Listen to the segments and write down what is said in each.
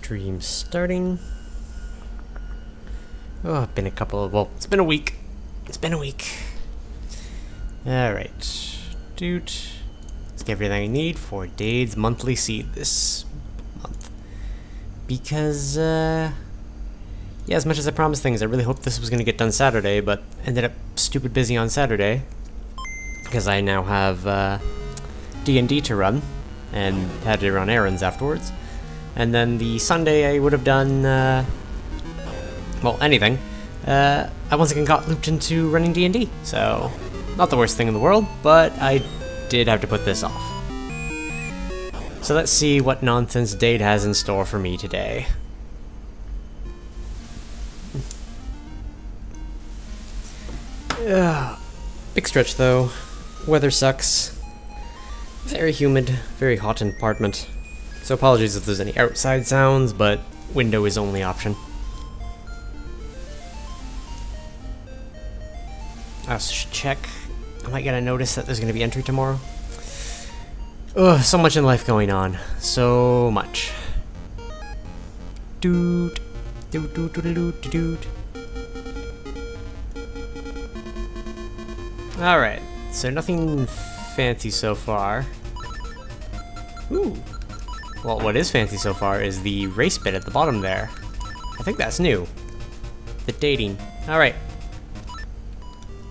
Stream starting. Oh, been a couple of, well, it's been a week. It's been a week. Alright. Dude. Let's get everything I need for Daid's monthly seed this month. Because, yeah, as much as I promised things, I really hoped this was going to get done Saturday, but ended up stupid busy on Saturday. Because I now have, D&D to run, and had to run errands afterwards. And then the Sunday I would have done, well, anything. I once again got looped into running D&D, so not the worst thing in the world, but I did have to put this off. So let's see what nonsense Daid has in store for me today. Big stretch though. Weather sucks. Very humid, very hot apartment. So apologies if there's any outside sounds, but window is only option. I also should check. I might get a notice that there's going to be entry tomorrow. Ugh, so much in life going on. So much. Dude. Dude. Alright, so nothing fancy so far. Ooh. Well, what is fancy so far is the race bit at the bottom there. I think that's new. The dating. Alright.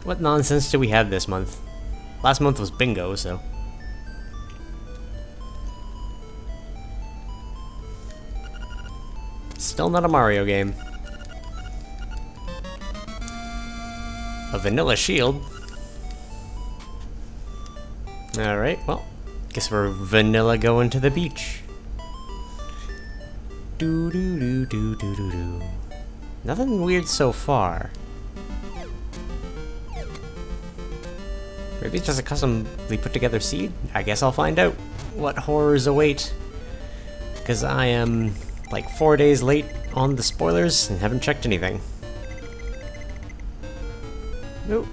What nonsense do we have this month? Last month was bingo, so... Still not a Mario game. A vanilla shield. Alright, well, guess we're vanilla going to the beach. Do. Nothing weird so far. Maybe it's just a customly put together seed? I guess I'll find out what horrors await. Because I am like 4 days late on the spoilers and haven't checked anything. Nope.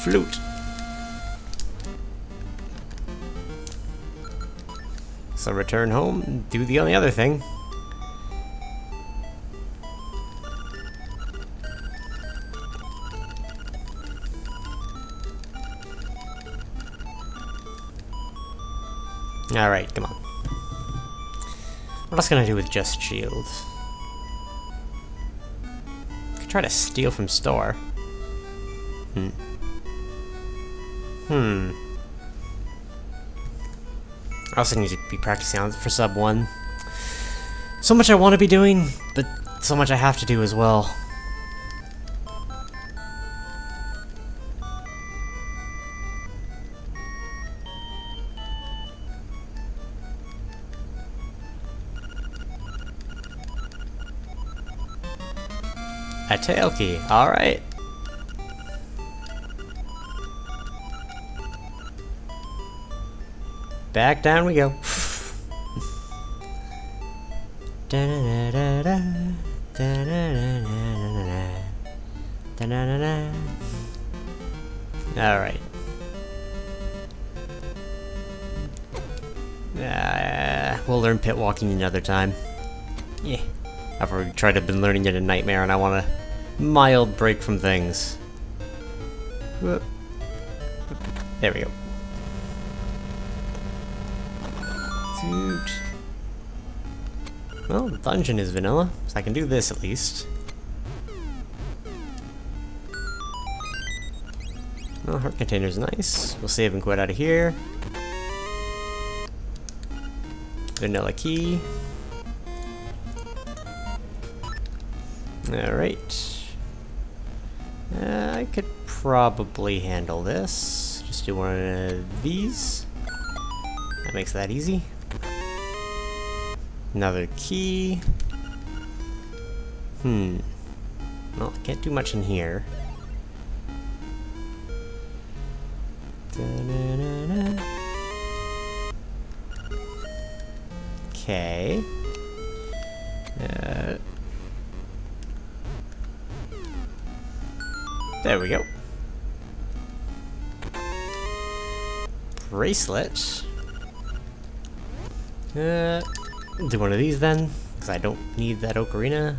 Flute. So return home and do the only other thing. Alright, come on. What else can I do with just shields? I could try to steal from store. I also need to be practicing on for sub 1. So much I want to be doing, but so much I have to do as well. A tail key, alright. Back down we go. Alright. We'll learn pit walking another time. Yeah. I've already tried to been learning it in Nightmare and I want a mild break from things. Whoop. There we go. Dude. Well, the dungeon is vanilla, so I can do this at least. Well, heart container's nice. We'll save and quit out of here. Vanilla key. Alright. I could probably handle this. Just do one of these. That makes that easy. Another key. Well, I can't do much in here. Okay. There we go. Bracelet. do one of these then, because I don't need that ocarina.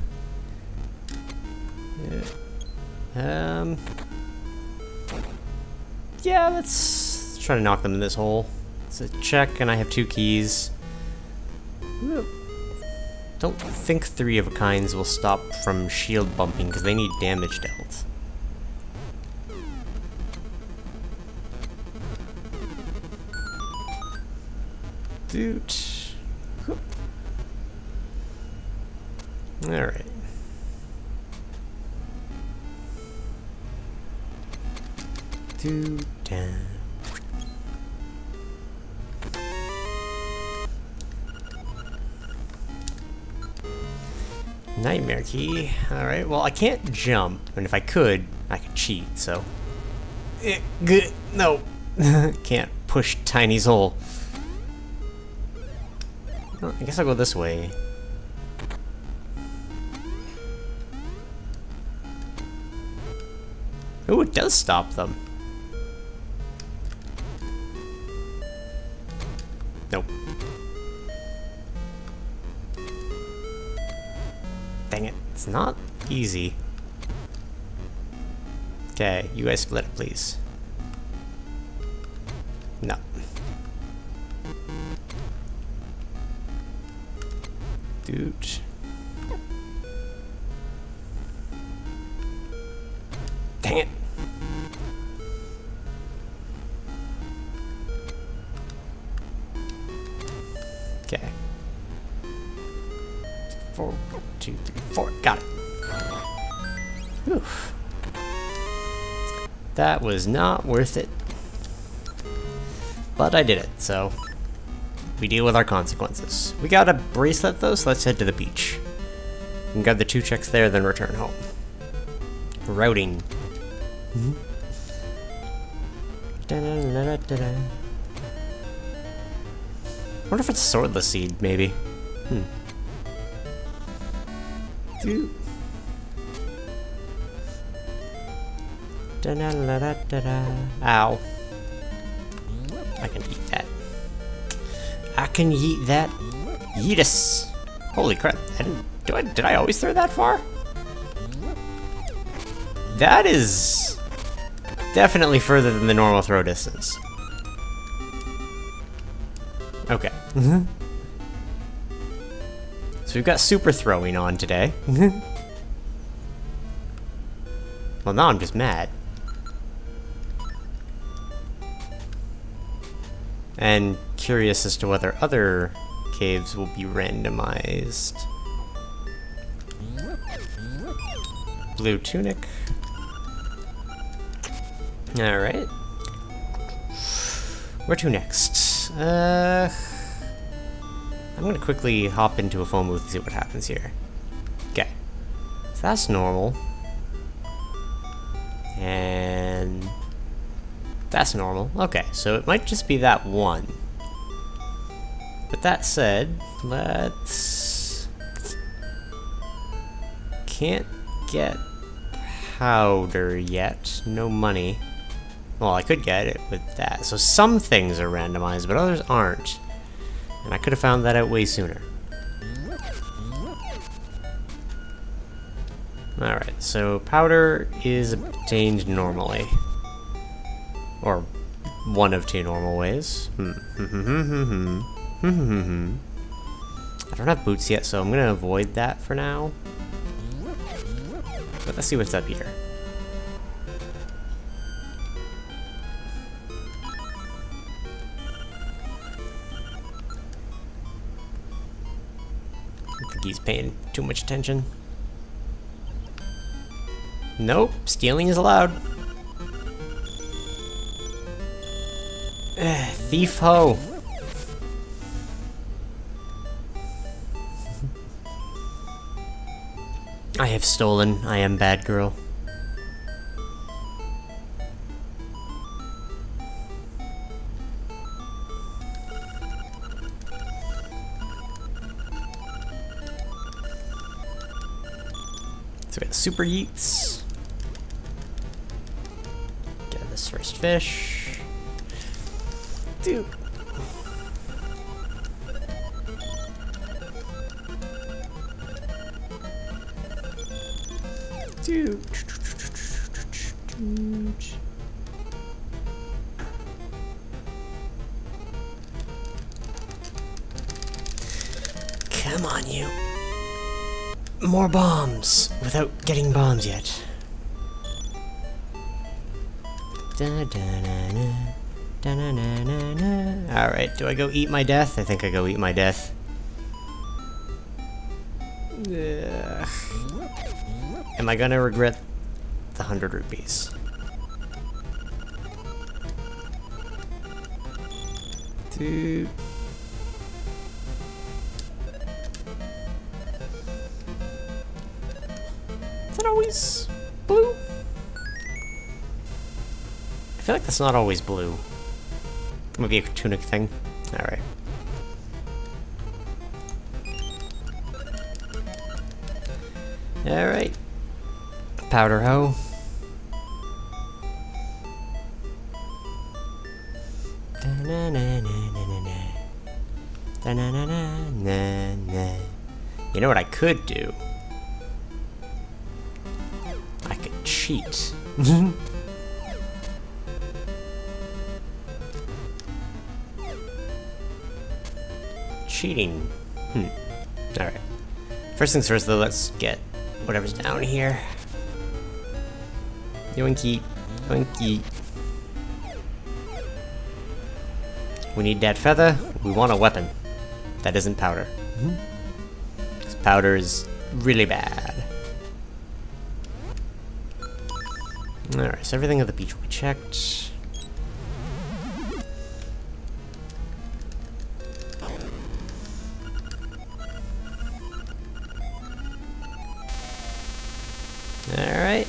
Yeah, let's try to knock them in this hole. It's a check, and I have 2 keys. Don't think 3 of a kinds will stop from shield bumping, because they need damage dealt. Dude. Alright. Down. Nightmare key. Alright, well I can't jump, and if I could cheat, so... Good. No. Can't push Tiny's hole. Oh, I guess I'll go this way. Ooh, it does stop them. Nope. Dang it, it's not easy. Okay, you guys split it, please. No. Dude. Dang it. Okay. 4, 2, 3, 4. Got it. Whew. That was not worth it. But I did it, so we deal with our consequences. We got a bracelet though, so let's head to the beach. We can grab the 2 checks there, then return home. Routing. Wonder if it's swordless seed, maybe. Dude. Ow. I can eat that. I can yeet that. Yeetus. Holy crap. Did I always throw that far? That is definitely further than the normal throw distance. Okay. So we've got super throwing on today. Well, now I'm just mad. And curious as to whether other caves will be randomized. Blue tunic. Alright. Where to next? I'm gonna quickly hop into a phone booth and see what happens here. Okay. So that's normal. And that's normal. Okay, so it might just be that one. But that said, let's... Can't get powder yet. No money. Well, I could get it with that. So some things are randomized, but others aren't. And I could have found that out way sooner. Alright, so powder is obtained normally. Or one of 2 normal ways. I don't have boots yet, so I'm gonna avoid that for now. But let's see what's up here. I think he's paying too much attention. Nope, stealing is allowed. Thief ho. I have stolen. I am bad girl. So we got super yeets. Get this first fish. Dude. Dude. Come on, you. More bombs without getting bombs yet. Alright, do I go eat my death? I think I go eat my death. Ugh. Am I gonna regret the 100 rupees? Dude. Is it always blue? I feel like that's not always blue. Maybe a tunic thing. Alright. Alright. Powder hoe. You know what I could do? I could cheat. Cheating. Alright. First things first though, let's get whatever's down here. Yoinky. Yoinky. We need that feather. We want a weapon. That isn't powder. Because powder is really bad. Alright, so everything at the beach will be checked. Alright.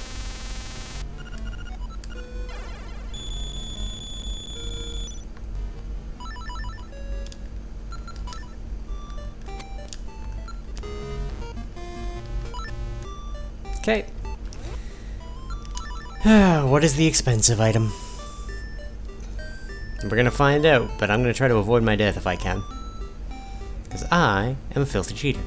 Okay. What is the expensive item? We're gonna find out, but I'm gonna try to avoid my death if I can. Because I am a filthy cheater.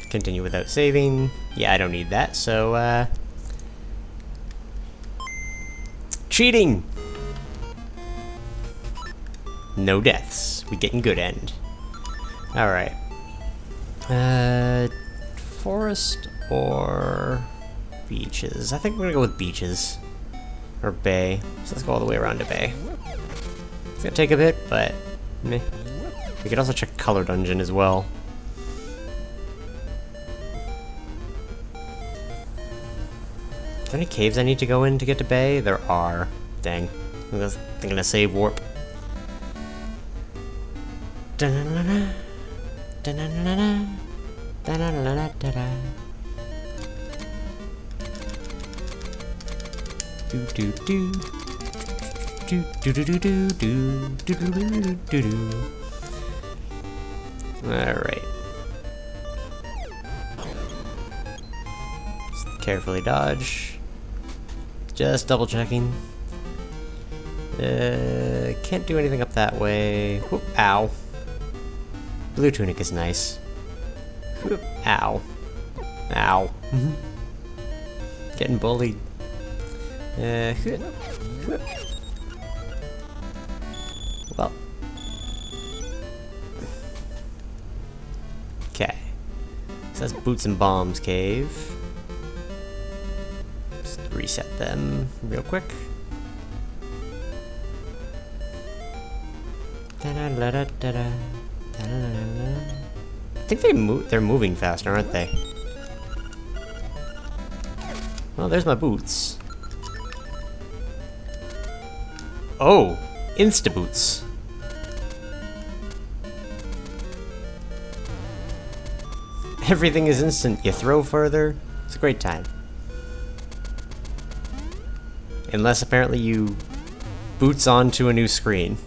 Continue without saving. Yeah, I don't need that, so, cheating! No deaths. We getting good end. Alright. Forest or beaches? I think we're gonna go with beaches. Or bay. So let's go all the way around to bay. It's gonna take a bit, but meh. We could also check color dungeon as well. Are there any caves I need to go in to get to bay? There are. Dang. I was thinking of save warp. Da-na-na-na. Da-na-na-na. Da-na-na-na-da-da. Do-do-do. Do-do-do-do-do. Do-do-do-do-do. Alright. Carefully dodge. Just double checking. Can't do anything up that way. Whoop, ow. Blue tunic is nice. Whoop, ow. Ow. Getting bullied. Whoop, whoop. Well. Okay. So that's Boots and Bombs cave. Reset them real quick. I think they're moving faster, aren't they? Well, there's my boots. Oh, insta boots. Everything is instant. You throw further. It's a great time. Unless apparently you boots onto a new screen.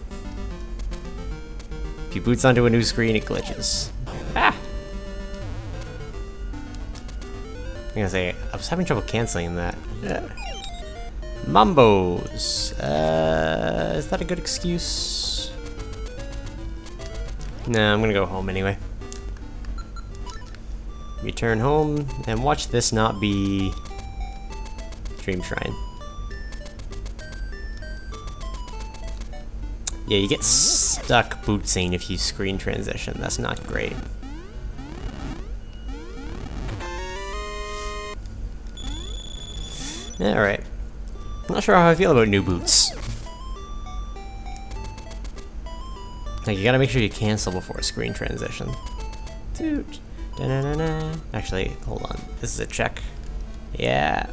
If you boots onto a new screen, it glitches. Ah! I'm gonna say, I was having trouble canceling that. Yeah. Mambos. Is that a good excuse? No, I'm gonna go home anyway. Return home, and watch this not be Dream Shrine. Yeah, you get stuck bootsing if you screen transition. That's not great. Alright. Not sure how I feel about new boots. Like, you gotta make sure you cancel before a screen transition. Dude. Da-na-na-na. Actually, hold on. This is a check. Yeah.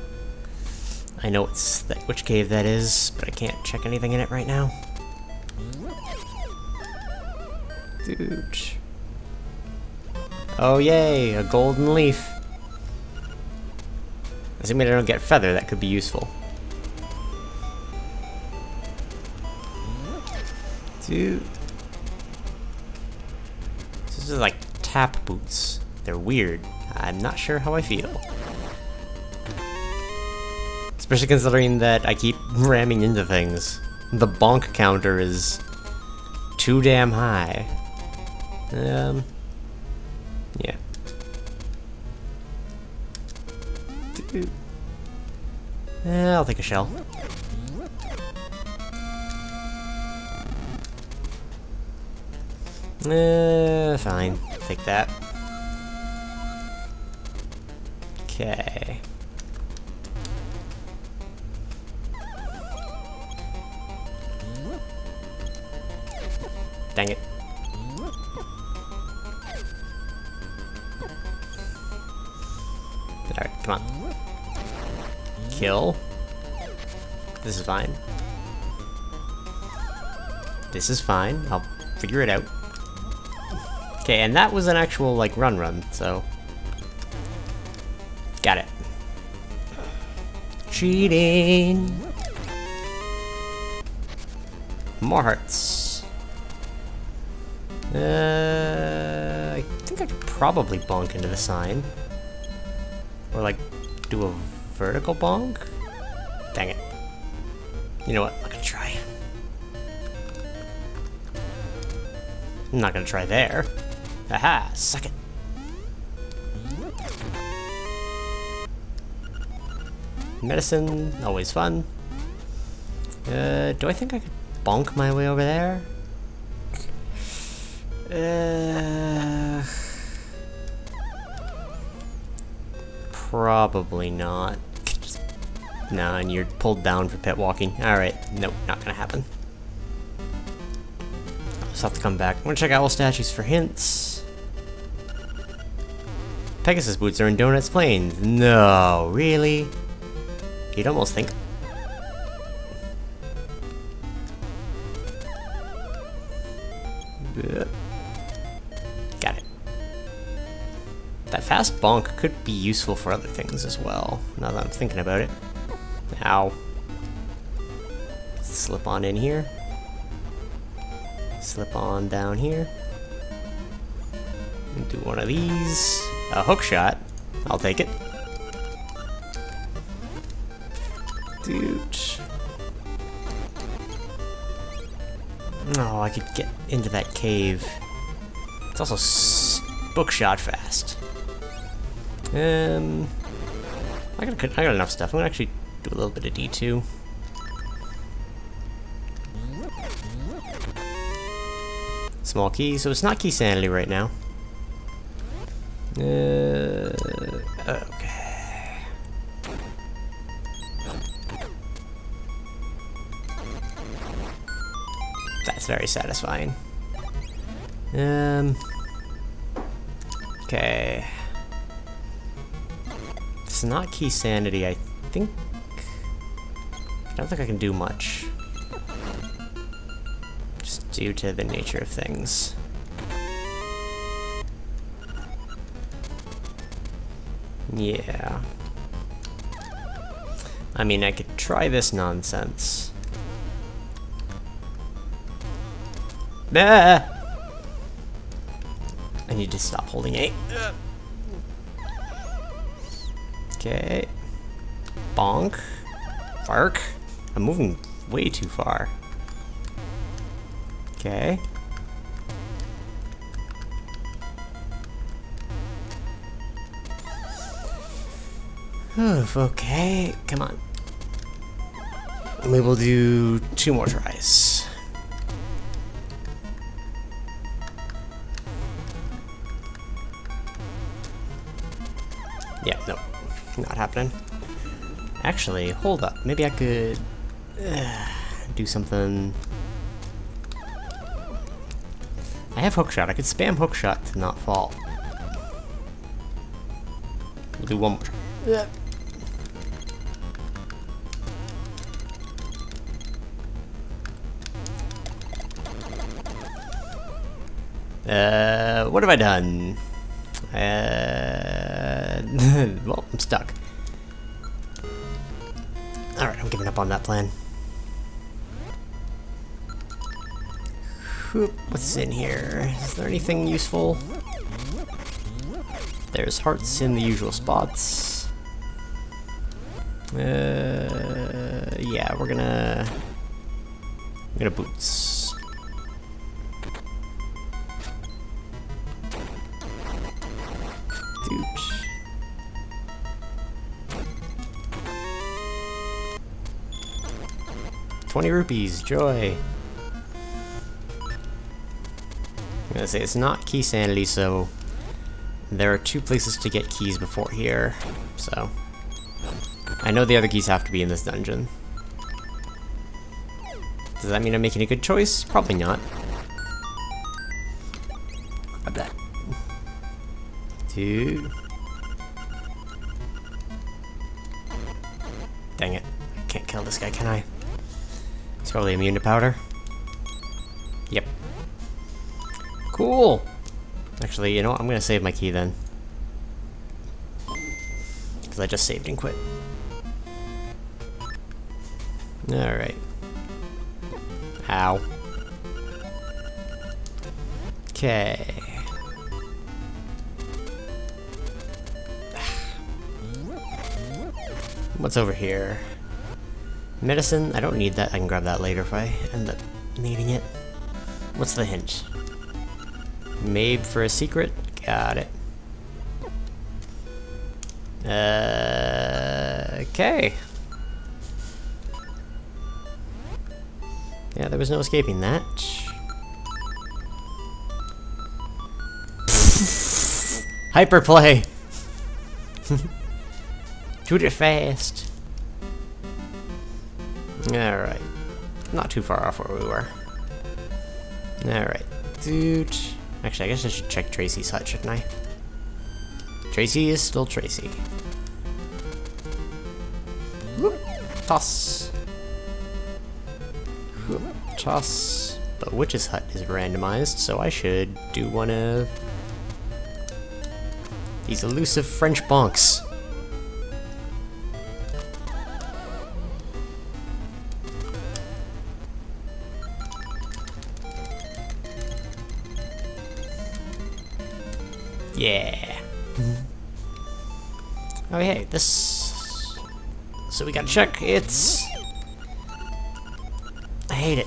I know it's which cave that is, but I can't check anything in it right now. Dude. Oh yay, a golden leaf. Assuming I don't get feather, that could be useful. Dude. This is like tap boots. They're weird. I'm not sure how I feel. Especially considering that I keep ramming into things. The bonk counter is too damn high. Yeah. Dude. I'll take a shell. Fine. Take that. Okay. Dang it. Alright, come on. Kill. This is fine. This is fine. I'll figure it out. Okay, and that was an actual, like, run, so... Got it. Cheating! More hearts. I think I could probably bonk into the sign. Or, like, do a vertical bonk? Dang it. You know what? I'm gonna try. I'm not gonna try there. Aha! Suck it! Medicine, always fun. Do I think I could bonk my way over there? Probably not. No, and you're pulled down for pit walking. Alright, nope, not gonna happen. I'll just have to come back. I'm gonna check owl statues for hints. Pegasus boots are in Donuts Plains. No, really? You'd almost think. Got it. That fast bonk could be useful for other things as well, now that I'm thinking about it. Ow. Slip on in here. Slip on down here. And do one of these. A hook shot. I'll take it. Dude. Oh, I could get into that cave. It's also bookshot fast. I got enough stuff. I'm gonna actually do a little bit of D2. Small key, so it's not key sanity right now. Okay. That's very satisfying. Okay. It's not key sanity, I think. I don't think I can do much. Just due to the nature of things. Yeah. I mean, I could try this nonsense. Ah! I need to stop holding A. Okay. Bonk. Fark. I'm moving way too far. Okay. Oof, okay. Come on. We will do 2 more tries. Yeah, no. Not happening. Actually, hold up. Maybe I could do something. I have hookshot. I could spam hookshot to not fall. We'll do 1 more try. What have I done? Well, I'm stuck. Alright, I'm giving up on that plan. What's in here? Is there anything useful? There's hearts in the usual spots. Yeah, we're gonna boots. Dude. ₹20, joy. I'm gonna say it's not key sanity, so there are 2 places to get keys before here, so I know the other keys have to be in this dungeon. Does that mean I'm making a good choice? Probably not. Grab that. Dude. Dang it. I can't kill this guy, can I? He's probably immune to powder. Yep. Cool! Actually, you know what? I'm gonna save my key then. Because I just saved and quit. Alright. Ow. Okay. What's over here? Medicine? I don't need that. I can grab that later if I end up needing it. What's the hint? Made for a secret? Got it. Okay. Yeah, there was no escaping that. Hyperplay! Shoot it fast. Alright. Not too far off where we were. Alright. Dude. Actually, I guess I should check Tracy's hut, shouldn't I? Tracy is still Tracy. Whoop. Toss. Whoop. Toss. But Witch's hut is randomized, so I should do one of these elusive French bonks. Yeah. Oh hey, this. So we gotta check. It's. I hate it.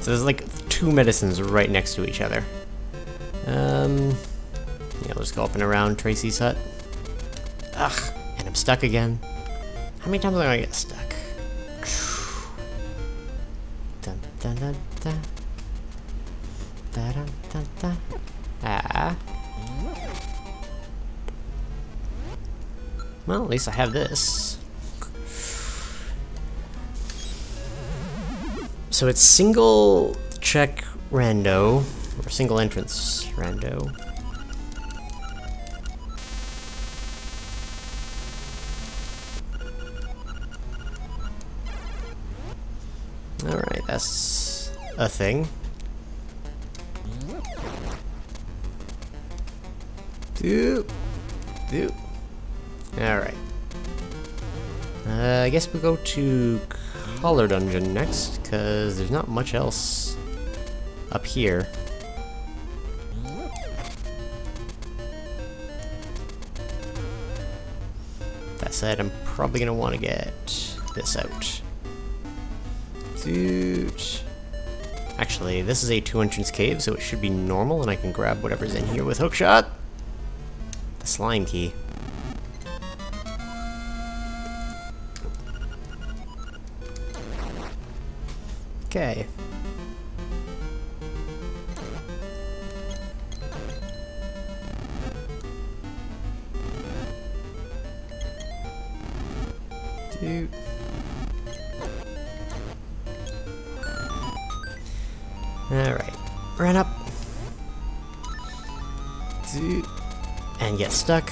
So there's like 2 medicines right next to each other. Yeah, let's go up and around Tracy's hut. Ugh, and I'm stuck again. How many times am I gonna get stuck? Dun dun dun dun. Da, da, da, da. Ah. Well, at least I have this. So it's single check rando, or single entrance rando. Alright, that's a thing. Doop. Doop. Alright. I guess we'll go to Color Dungeon next, because there's not much else up here. That said, I'm probably gonna want to get this out. Dude. Actually, this is a 2-entrance cave, so it should be normal, and I can grab whatever's in here with hookshot. The slime key. Okay. Dude. Alright, run up. Dude. And get stuck.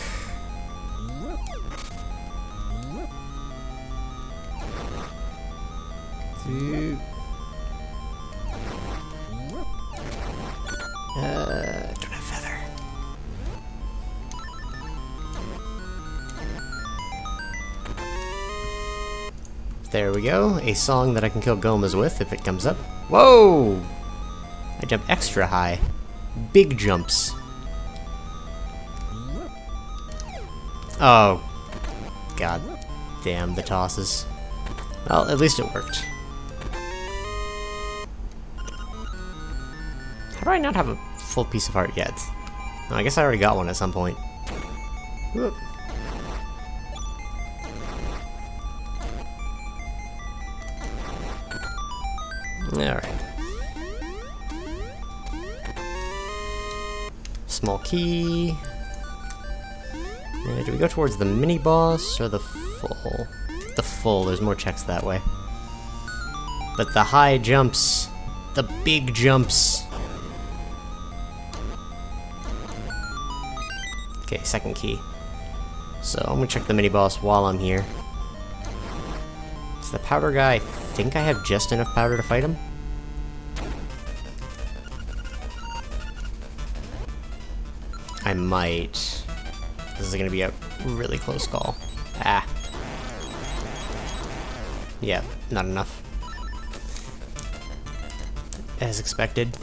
Dude. Don't have feather. There we go. A song that I can kill Gomas with if it comes up. Whoa! I jump extra high. Big jumps. Oh. God damn the tosses. Well, at least it worked. How do I not have a full piece of heart yet? Oh, I guess I already got one at some point. Whoop. Alright. Small key. Do we go towards the mini-boss or the full? The full, there's more checks that way. But the high jumps, the big jumps. Okay, second key. So I'm gonna check the mini-boss while I'm here. Is the powder guy, I think I have just enough powder to fight him? I might. This is gonna be a really close call. Ah. Yeah, not enough. As expected.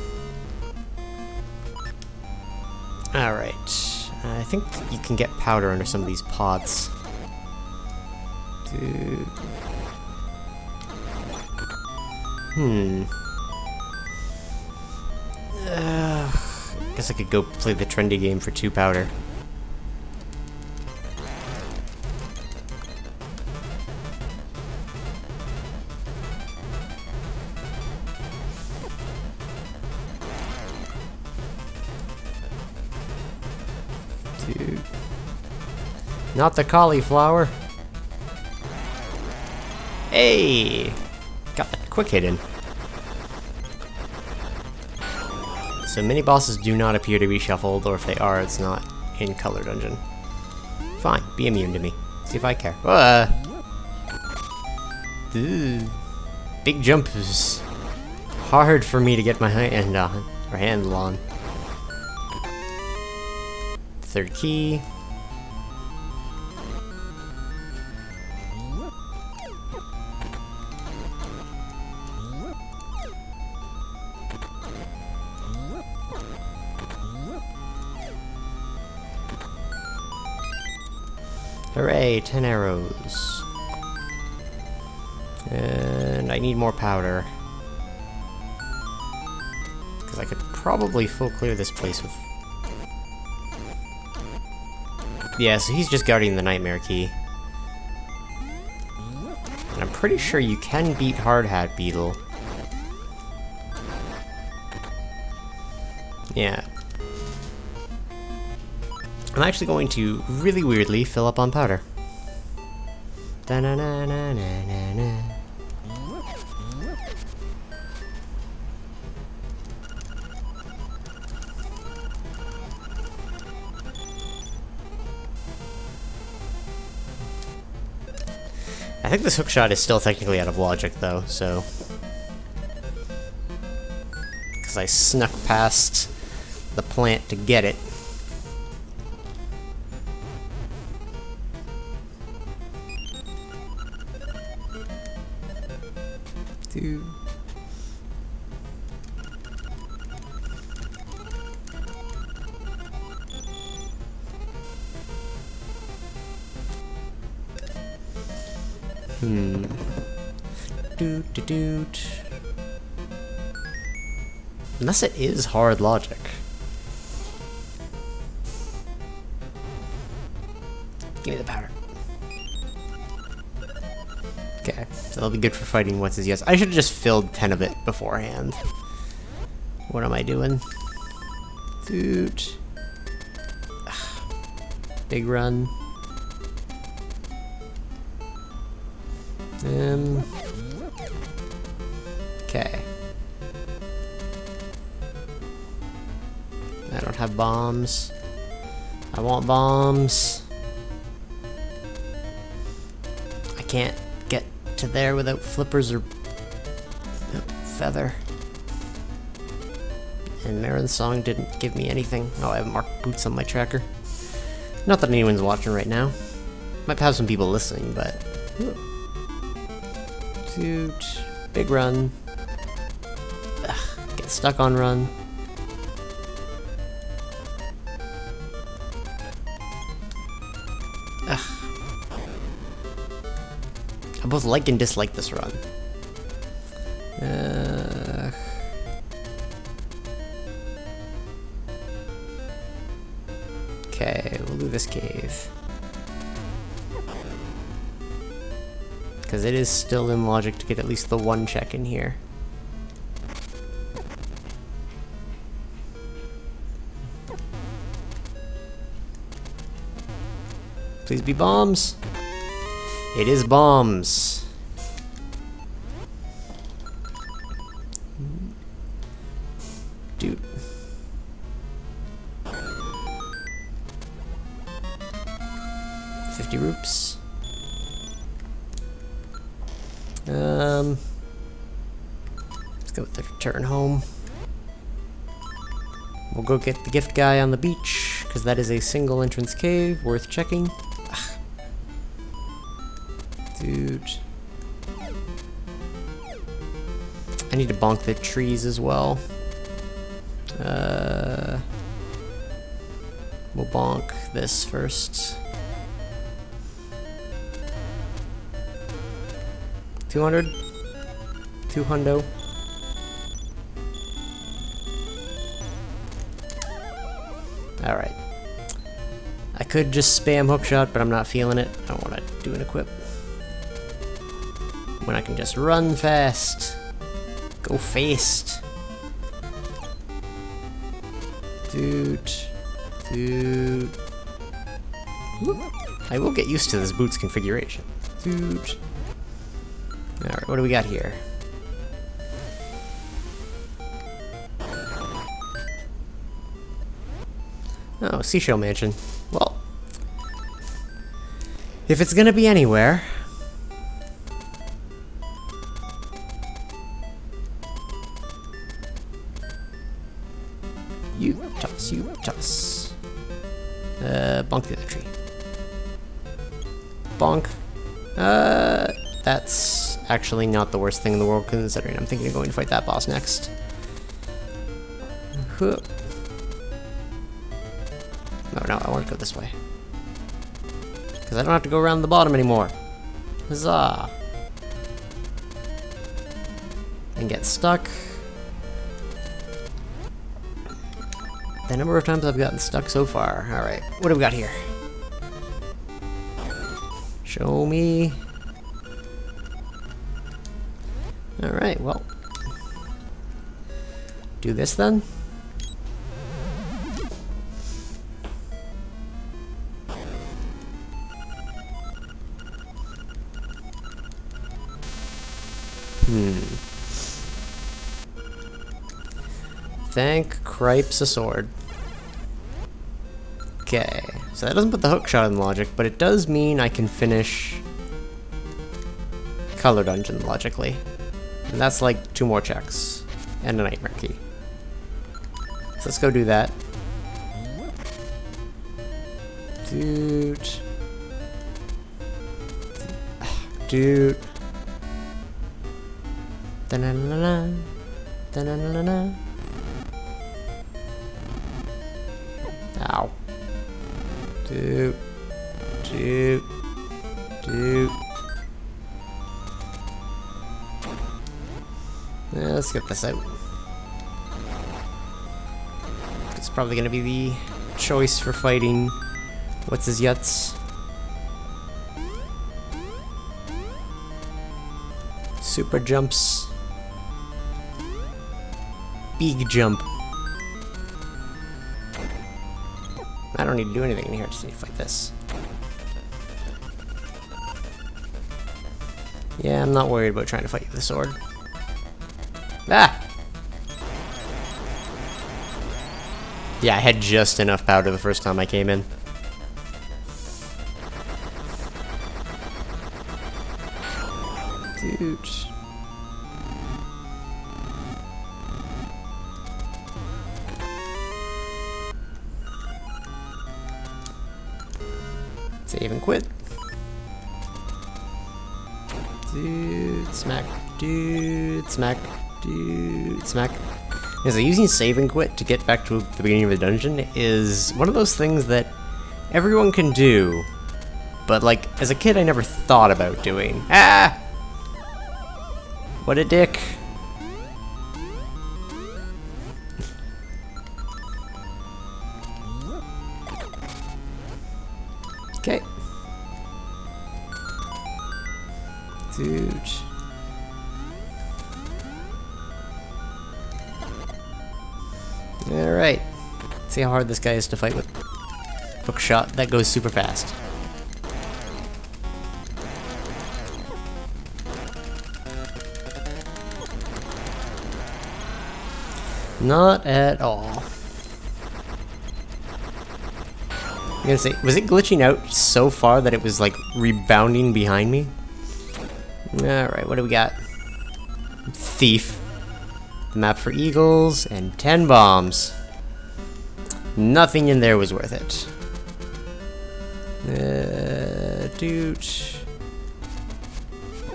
Alright. I think you can get powder under some of these pots. Dude. Guess I could go play the trendy game for 2 powder. Dude. Not the cauliflower. Hey! Got the quick hit in. So mini-bosses do not appear to be shuffled, or if they are, it's not in Color Dungeon. Fine, be immune to me. See if I care. Big jump is hard for me to get my hand on, or handle on. Third key. Hooray, 10 arrows. And I need more powder. Because I could probably full clear this place with... Yeah, so he's just guarding the Nightmare Key. And I'm pretty sure you can beat Hard Hat Beetle. Yeah. I'm actually going to, really weirdly, fill up on powder. Da-na-na-na-na-na-na. I think this hookshot is still technically out of logic, though, so... Because I snuck past the plant to get it. Dude. Doot doot doot. Unless it is hard logic. Give me the powder. Okay, so that'll be good for fighting what's his yes. I should have just filled 10 of it beforehand. What am I doing? Doot. Big run. Okay. I don't have bombs. I want bombs. I can't get to there without flippers or feather. And Marin's song didn't give me anything. Oh, I have marked boots on my tracker. Not that anyone's watching right now. Might have some people listening, but... Toot. Big run. Ugh, get stuck on run. Ugh. I both like and dislike this run. Okay, we'll do this cave. Because it is still in logic to get at least the one check in here. Please be bombs. It is bombs. Dude. $50. Let's go with the return home. We'll go get the gift guy on the beach, because that is a single entrance cave, worth checking. Ugh. Dude. I need to bonk the trees as well. We'll bonk this first. 200? 200. Alright. I could just spam hookshot, but I'm not feeling it. I don't want to do an equip. When I can just run fast. Go fast. Dude. Dude. I will get used to this boots configuration. Dude. Alright, what do we got here? Oh, Seashell Mansion. Well, if it's gonna be anywhere... You toss, you toss. Bonk the other tree. Bonk. That's actually not the worst thing in the world, considering I'm thinking of going to fight that boss next. No, I want to go this way. Because I don't have to go around the bottom anymore. Huzzah! And get stuck. The number of times I've gotten stuck so far. Alright, what do we got here? Show me. Alright, well. Do this then. Thank Cripes a sword. Okay, so that doesn't put the hook shot in logic, but it does mean I can finish Color Dungeon logically. And that's like 2 more checks. And a Nightmare Key. So let's go do that. Dude. Dude. Da-na-na-na. Da-na-na-na. Ow. Dude. Dude. Dude. Let's get this out. It's probably gonna be the choice for fighting. What's his yuts? Super jumps. Big jump. I don't need to do anything in here, I just need to fight this. Yeah, I'm not worried about trying to fight you with a sword. Ah! Yeah, I had just enough powder the first time I came in. Dude. Save and quit. Dude, smack. Dude, smack. Dude, smack. Because using save and quit to get back to the beginning of the dungeon is one of those things that everyone can do, but like, as a kid I never thought about doing. Ah! What a dick. Okay. Dude. Alright. See how hard this guy is to fight with. Hook shot, that goes super fast. Not at all. I'm gonna say, was it glitching out so far that it was like rebounding behind me? Alright, what do we got? Thief. The map for eagles, and 10 bombs. Nothing in there was worth it. Dude.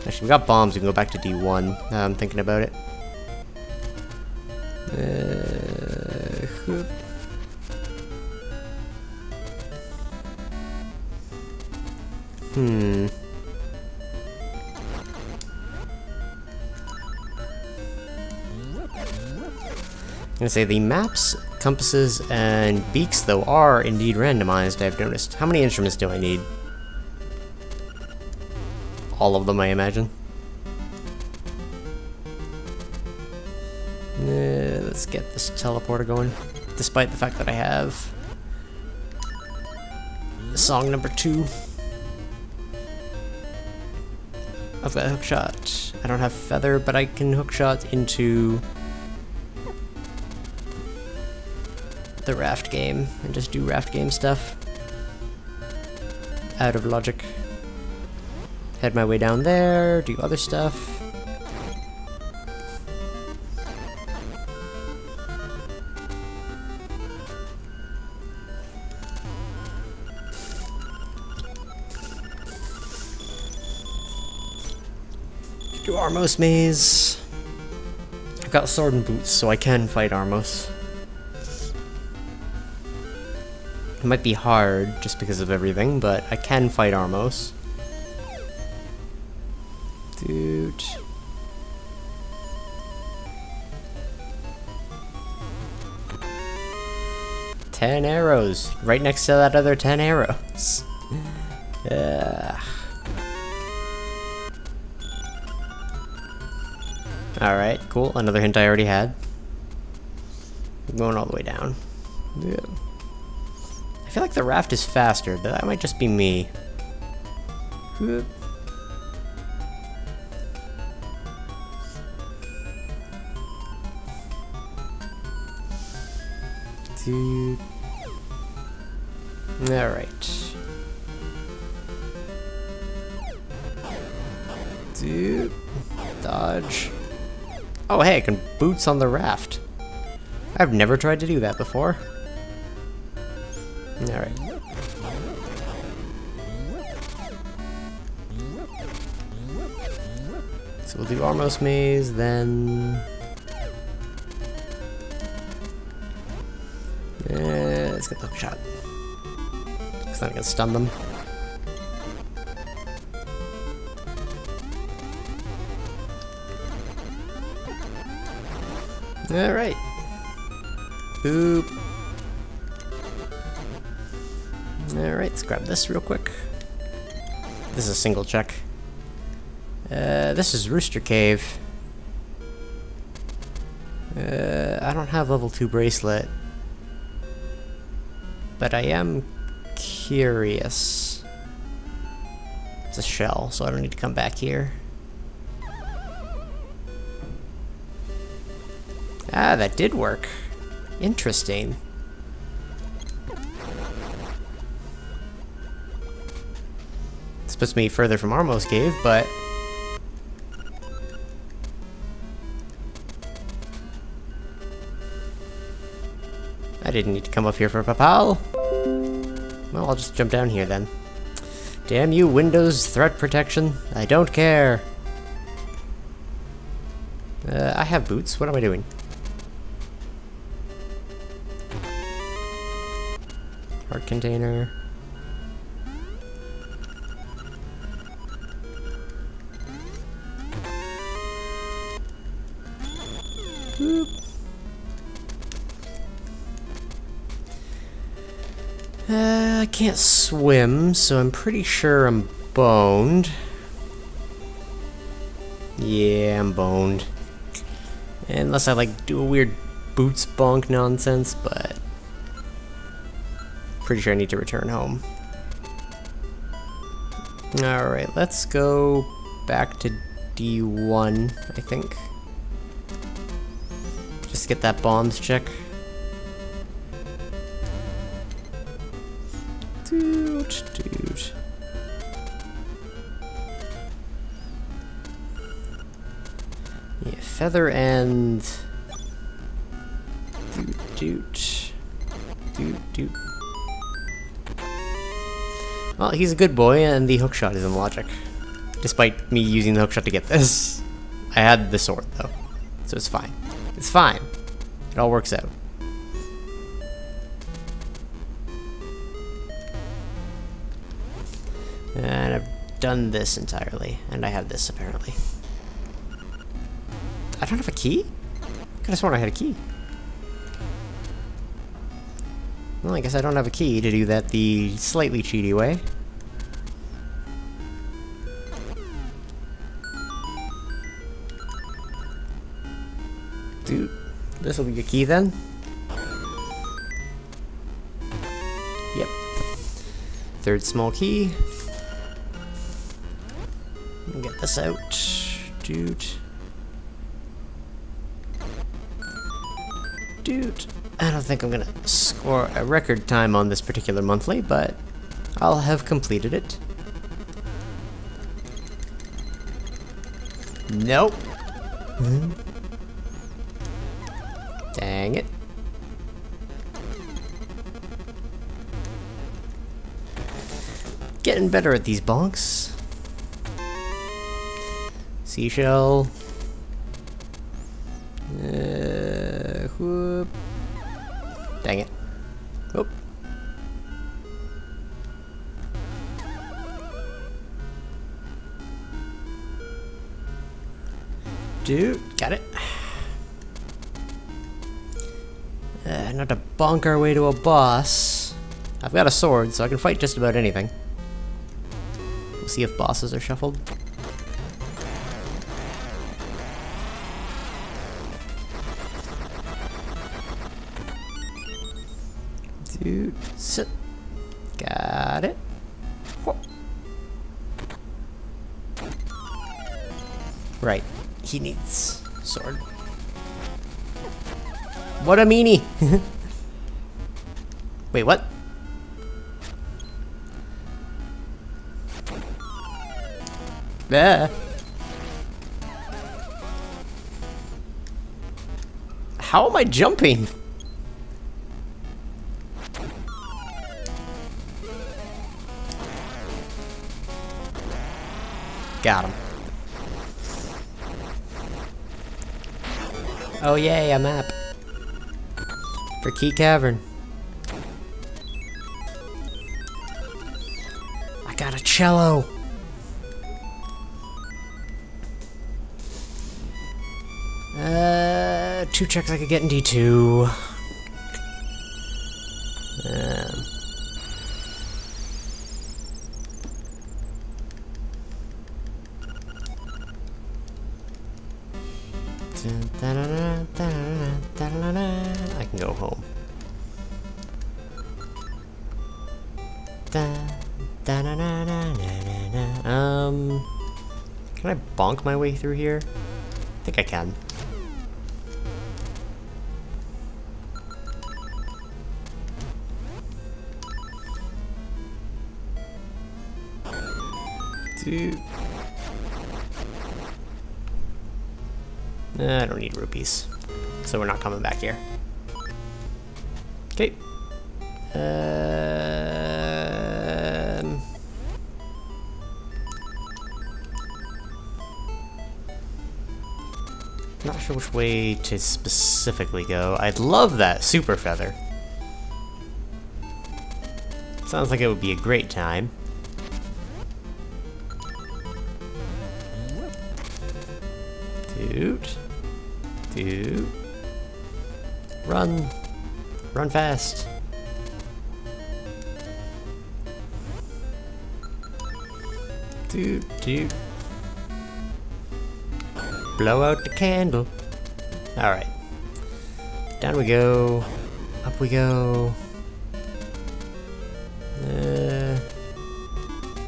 Actually, we got bombs, we can go back to D1. Now I'm thinking about it. I'm gonna say the maps, compasses, and beaks, though, are indeed randomized, I've noticed. How many instruments do I need? All of them, I imagine. Let's get this teleporter going, despite the fact that I have song number 2. I've got hookshot. I don't have feather, but I can hookshot into the raft game and just do raft game stuff. Out of logic. Head my way down there, do other stuff. Do Armos maze. I've got sword and boots, so I can fight Armos. It might be hard just because of everything, but I can fight Armos. Dude. Ten arrows. Right next to that other 10 arrows. Alright, cool. Another hint I already had. I'm going all the way down. Yeah. I feel like the raft is faster, but that might just be me. Dude. Alright. Dude. Dodge. Oh hey, I can boots on the raft. I've never tried to do that before. Alright. So we'll do Armos maze, then... let's get the hook shot. Because then I can stun them. Alright. Boop. Alright, let's grab this real quick. This is a single check. This is Rooster Cave. I don't have level 2 bracelet. But I am curious. It's a shell, so I don't need to come back here. Ah, that did work. Interesting. This puts me further from Armo's cave, but... I didn't need to come up here for Papal. Well, I'll just jump down here then. Damn you, Windows threat protection. I don't care. I have boots. What am I doing? Heart container. Boop. I can't swim, so I'm pretty sure I'm boned. Yeah, I'm boned. Unless I like do a weird boots bonk nonsense, but pretty sure I need to return home. Alright, let's go back to D1, I think. Just get that bombs check. Dude. Yeah, feather and doot. Well, he's a good boy, and the hookshot is in logic. Despite me using the hookshot to get this. I had the sword, though. So it's fine. It's fine. It all works out. And I've done this entirely. And I have this, apparently. I don't have a key? I could have sworn I had a key. Well, I guess I don't have a key to do that the slightly cheaty way. Dude, this will be a key then? Yep. Third small key. Get this out. Dude. I don't think I'm gonna score a record time on this particular monthly, but I'll have completed it. Nope. Dang it. Getting better at these bonks. Seashell. Whoop. Dang it. Whoop. Dude, got it. Not to bonk our way to a boss. I've got a sword, so I can fight just about anything. We'll see if bosses are shuffled. Dude, sit. Got it. Whoa. Right, he needs sword. What a meanie! Wait, what? Ah. How am I jumping? Got him. Oh yay, a map. For Key Cavern. I got a cello. 2 checks I could get in D2. I can go home. Can I bonk my way through here? I think I can. Dude. I don't need rupees, so we're not coming back here. Okay. Not sure which way to specifically go. I'd love that super feather. Sounds like it would be a great time. Dude. Dude. Run. Run fast. Dude, dude. Blow out the candle. Alright. Down we go. Up we go.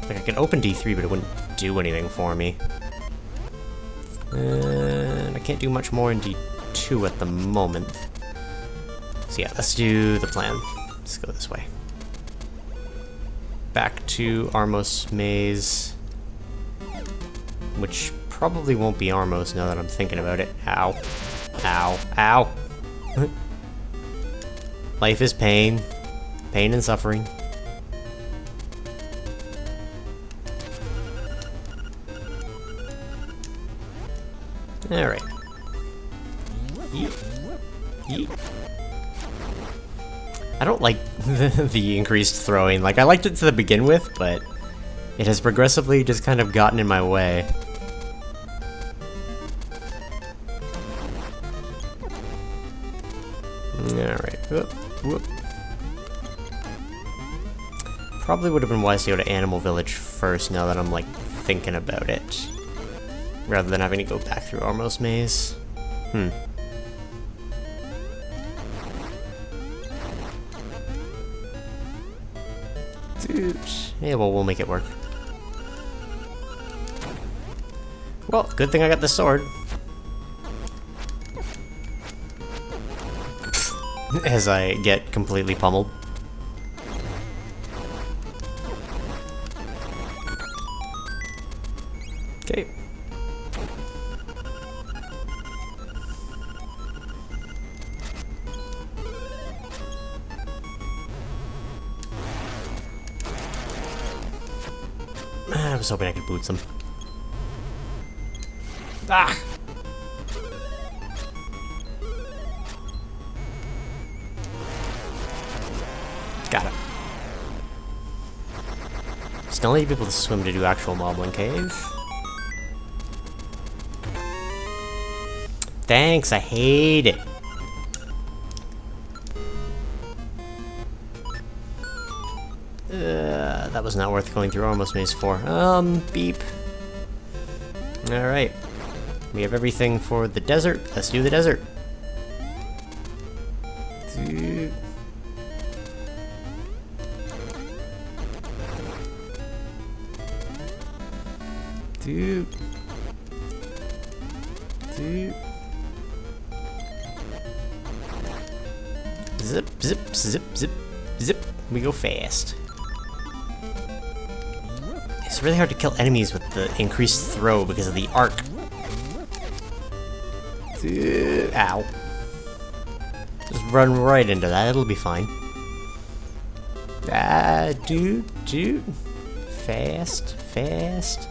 Like I could open D3, but it wouldn't do anything for me. I can't do much more in D2 at the moment. So yeah, let's do the plan. Let's go this way. Back to Armos Maze. Which probably won't be Armos now that I'm thinking about it. Ow. Ow. Ow. Life is pain. Pain and suffering. Alright. I don't like the increased throwing. Like, I liked it to begin with, but it has progressively just kind of gotten in my way. Alright. Whoop, whoop. Probably would have been wise to go to Animal Village first now that I'm, like, thinking about it. Rather than having to go back through Armos Maze. Dude. Yeah, well, we'll make it work. Well, good thing I got the sword. As I get completely pummeled. Okay. I was hoping I could boot some. Ah! Got it. Still need people to swim to do actual Moblin Cave. Thanks, I hate it. That was not worth going through Armos Maze for. Beep. Alright. We have everything for the desert. Let's do the desert. Dude. Dude. Dude. Zip, zip, zip, zip, zip. We go fast. It's really hard to kill enemies with the increased throw because of the arc. Dude. Ow. Just run right into that, it'll be fine. Ah, dude, dude. Fast, fast.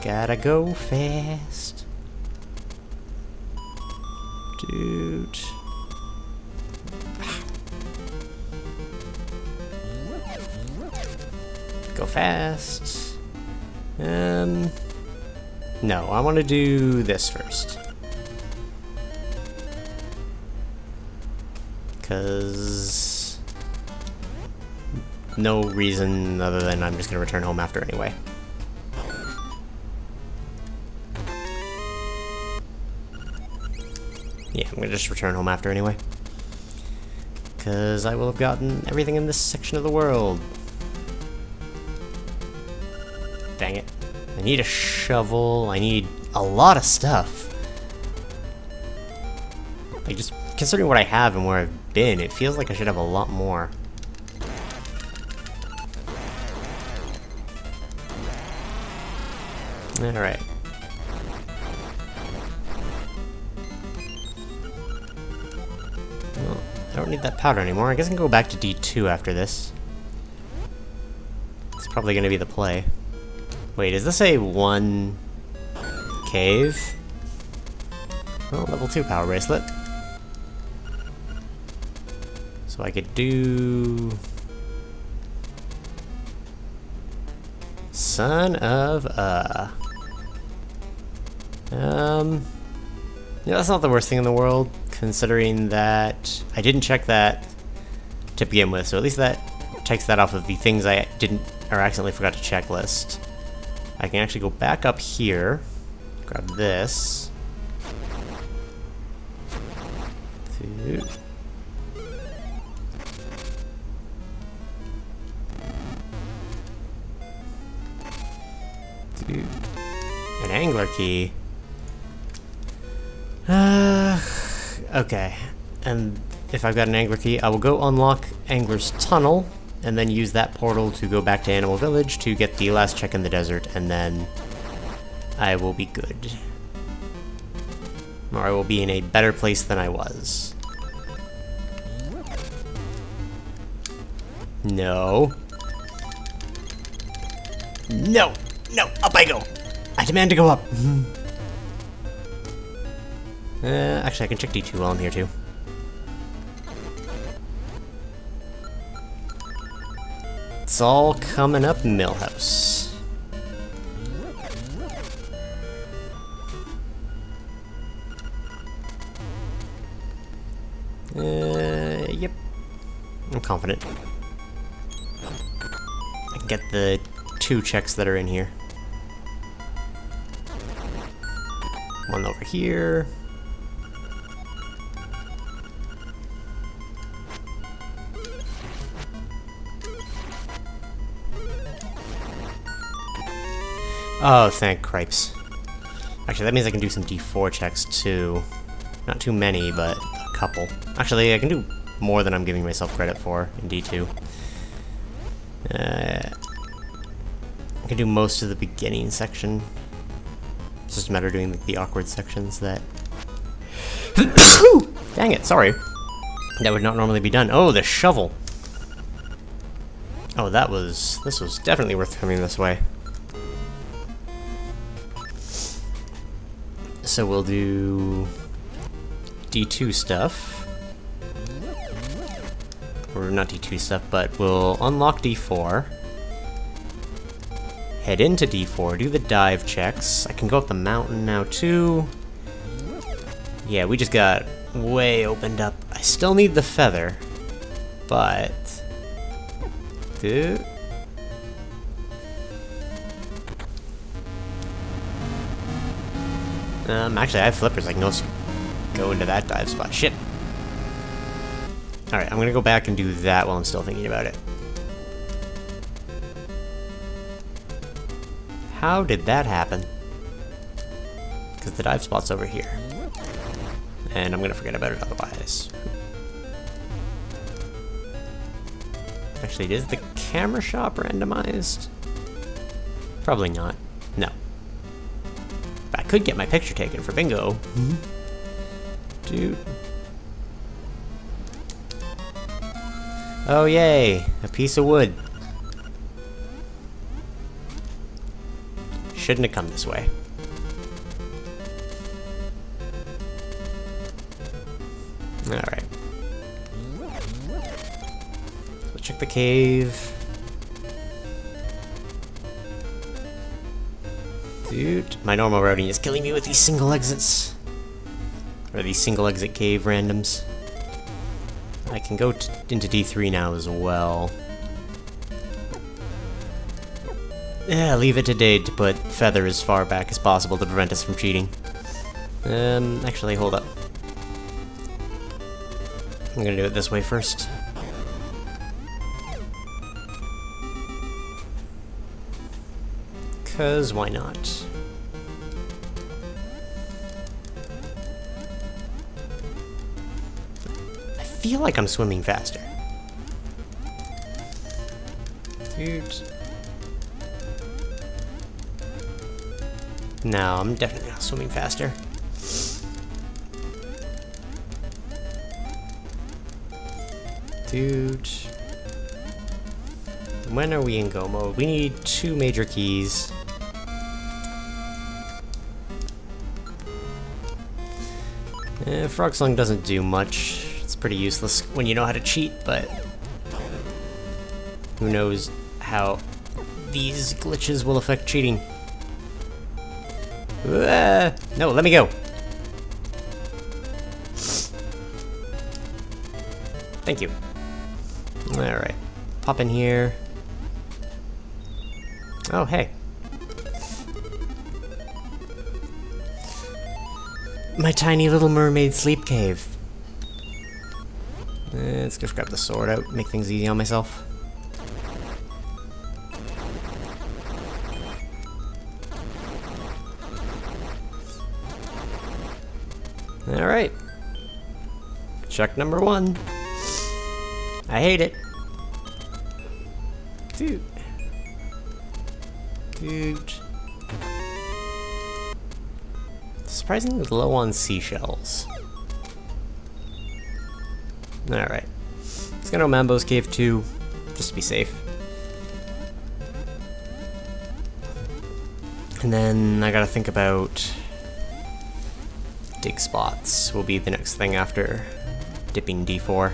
Gotta go fast. Dude. Go fast. No, I want to do this first. Because no reason other than I'm just gonna return home after anyway. Yeah, I'm gonna just return home after anyway. Because I will have gotten everything in this section of the world. Dang it. I need a shovel, I need a lot of stuff. Like, just considering what I have and where I've been, it feels like I should have a lot more. Alright. Well, I don't need that powder anymore. I guess I can go back to D2 after this. It's probably gonna be the play. Wait, is this a one cave? Oh, level 2 power bracelet. So I could do... Son of a... Yeah, that's not the worst thing in the world, considering that I didn't check that to begin with, so at least that takes that off of the things I didn't, or accidentally forgot to check list. I can actually go back up here, grab this. An angler key. Okay. And if I've got an angler key, I will go unlock Angler's Tunnel, and then use that portal to go back to Animal Village to get the last check in the desert, and then I will be good. Or I will be in a better place than I was. No. No! No! Up I go! I demand to go up! Actually, I can check D2 while I'm here, too. It's all coming up Millhouse. Yep. I'm confident. I can get the 2 checks that are in here. One over here. Oh, thank cripes. Actually, that means I can do some D4 checks too. Not too many, but a couple. Actually, I can do more than I'm giving myself credit for in D2. I can do most of the beginning section. It's just a matter of doing the awkward sections that... Dang it, sorry. That would not normally be done. Oh, the shovel! Oh, this was definitely worth coming this way. So we'll do D2 stuff. Or not D2 stuff, but we'll unlock D4. Head into D4, do the dive checks. I can go up the mountain now too. Yeah, we just got way opened up. I still need the feather, but... Dude... Actually, I have flippers. I can also go into that dive spot. Shit. Alright, I'm gonna go back and do that while I'm still thinking about it. How did that happen? Because the dive spot's over here. And I'm gonna forget about it otherwise. Actually, is the camera shop randomized? Probably not. No. I could get my picture taken for bingo. Dude. Oh, yay. A piece of wood. Shouldn't have come this way. Alright. Let's check the cave. Dude, my normal routing is killing me with these single exits. Or these single exit cave randoms. I can go into D3 now as well. Yeah, leave it to Daid to put Feather as far back as possible to prevent us from cheating. Actually, hold up. I'm gonna do it this way first. Cause why not? I feel like I'm swimming faster. Dude. No, I'm definitely not swimming faster. Dude. When are we in go mode? We need 2 major keys. Frog Song doesn't do much. It's pretty useless when you know how to cheat, but who knows how these glitches will affect cheating. No, let me go. Thank you. Alright. Pop in here. Oh, hey. My tiny little mermaid sleep cave. Let's just grab the sword out, make things easy on myself. Alright. Check number 1. I hate it. Dude. Surprisingly low on seashells. Alright. Let's go to Mambo's Cave 2, just to be safe. And then I gotta think about... dig spots will be the next thing after dipping D4.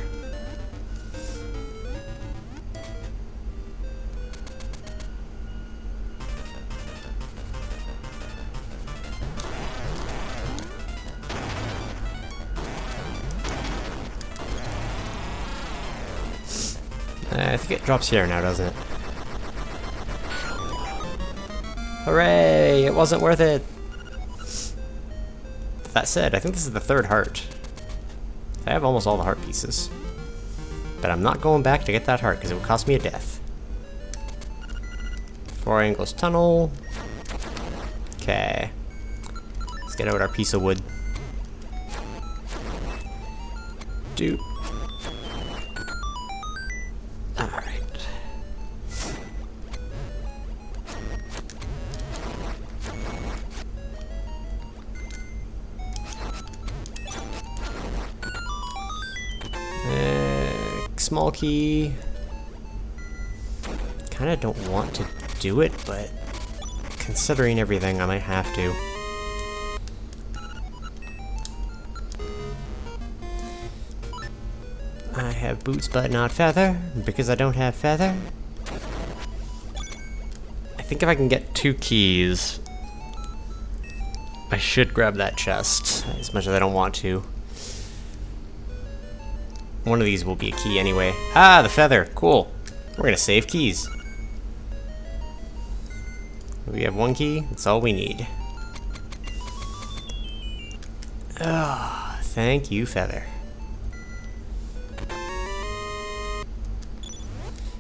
I think it drops here now, doesn't it? Hooray! It wasn't worth it! That said, I think this is the 3rd heart. I have almost all the heart pieces. But I'm not going back to get that heart, because it would cost me a death. 4 angles tunnel. Okay. Let's get out our piece of wood. Dude. Small key. Kinda don't want to do it, but considering everything, I might have to. I have boots but not feather, because I don't have feather. I think if I can get 2 keys, I should grab that chest, as much as I don't want to. One of these will be a key anyway. Ah, the feather. Cool. We're gonna save keys. We have 1 key. That's all we need. Ah, thank you, feather.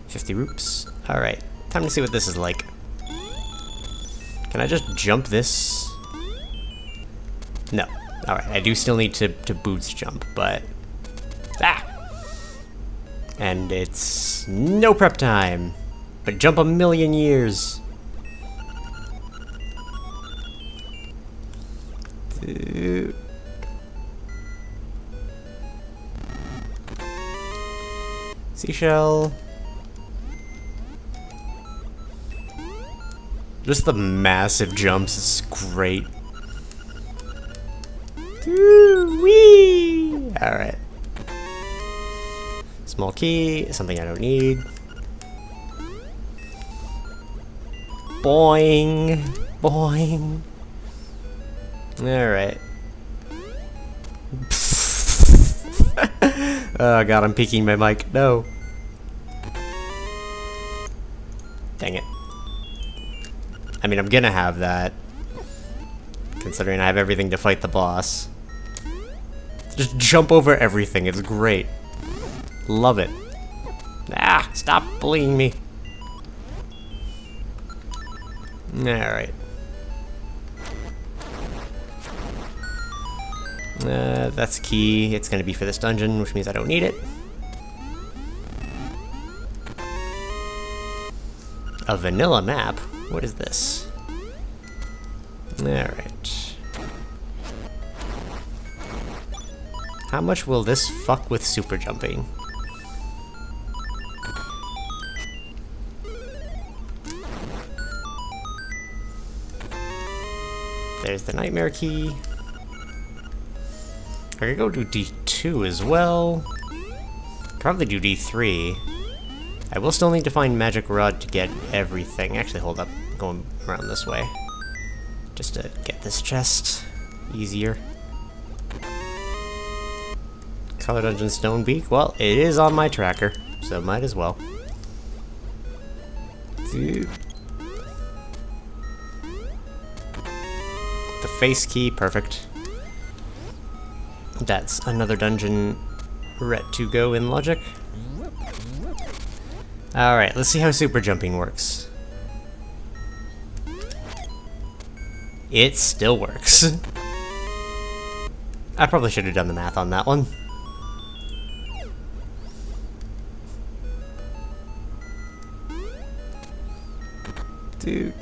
50 roops. Alright. Time to see what this is like. Can I just jump this? No. Alright, I do still need to boots jump, but... Ah! And it's no prep time, but jump a million years. Dude. Seashell. Just the massive jumps is great. Wee! Alright. Small key, something I don't need. Boing! Boing! Alright. Oh god, I'm peeking my mic. No. Dang it. I mean, I'm gonna have that, considering I have everything to fight the boss. Just jump over everything, it's great. Love it. Ah, stop bullying me. Alright. That's key. It's gonna be for this dungeon, which means I don't need it. A vanilla map? What is this? Alright. How much will this fuck with super jumping? There's the nightmare key. I could go do D2 as well. Probably do D3. I will still need to find magic rod to get everything. Actually, hold up. I'm going around this way. Just to get this chest easier. Color Dungeon Stone Beak. Well, it is on my tracker, so might as well. Dude. The face key, perfect. That's another dungeon ret to go in logic. Alright, let's see how super jumping works. It still works. I probably should have done the math on that one. Dude.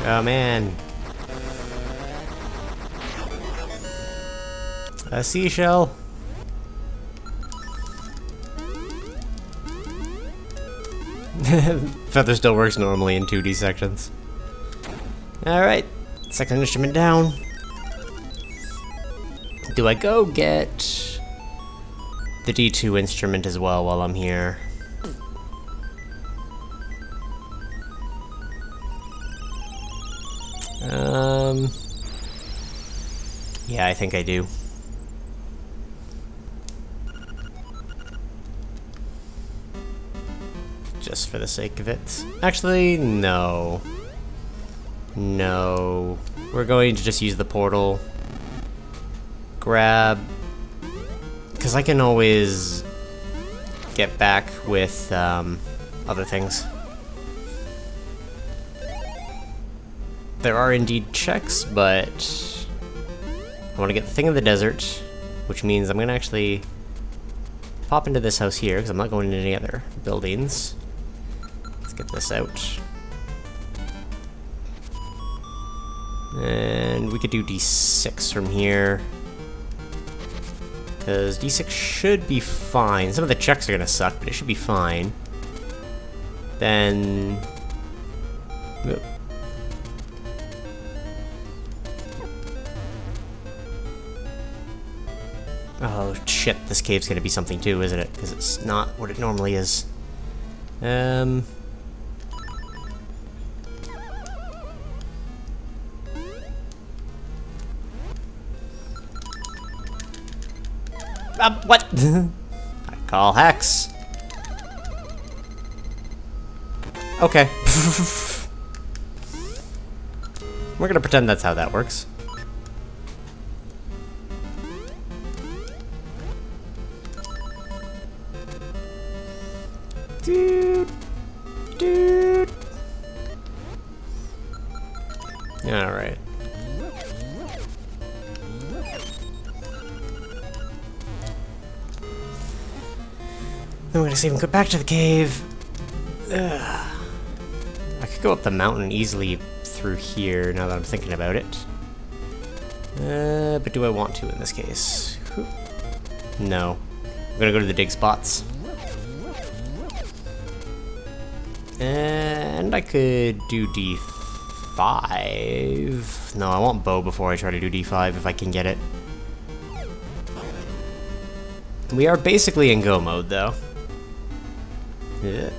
Oh man. A seashell. Feather still works normally in 2D sections. Alright, second instrument down. Do I go get the D2 instrument as well while I'm here? Yeah, I think I do. Just for the sake of it. Actually, no. No. We're going to just use the portal. Grab... because I can always get back with other things. There are indeed checks, but I want to get the thing of the desert, which means I'm going to actually pop into this house here, because I'm not going into any other buildings. Let's get this out. And we could do D6 from here, because D6 should be fine. Some of the checks are going to suck, but it should be fine. Then... Oop. Oh shit, this cave's gonna be something too, isn't it? Because it's not what it normally is. What? I call Hex. Okay. We're gonna pretend that's how that works. Dude. Dude. Alright. Then we're gonna save and go back to the cave. Ugh. I could go up the mountain easily through here now that I'm thinking about it. But do I want to in this case? No. I'm gonna go to the dig spots. And I could do D5. No, I want bow before I try to do D5 if I can get it. We are basically in go mode, though. Yeah.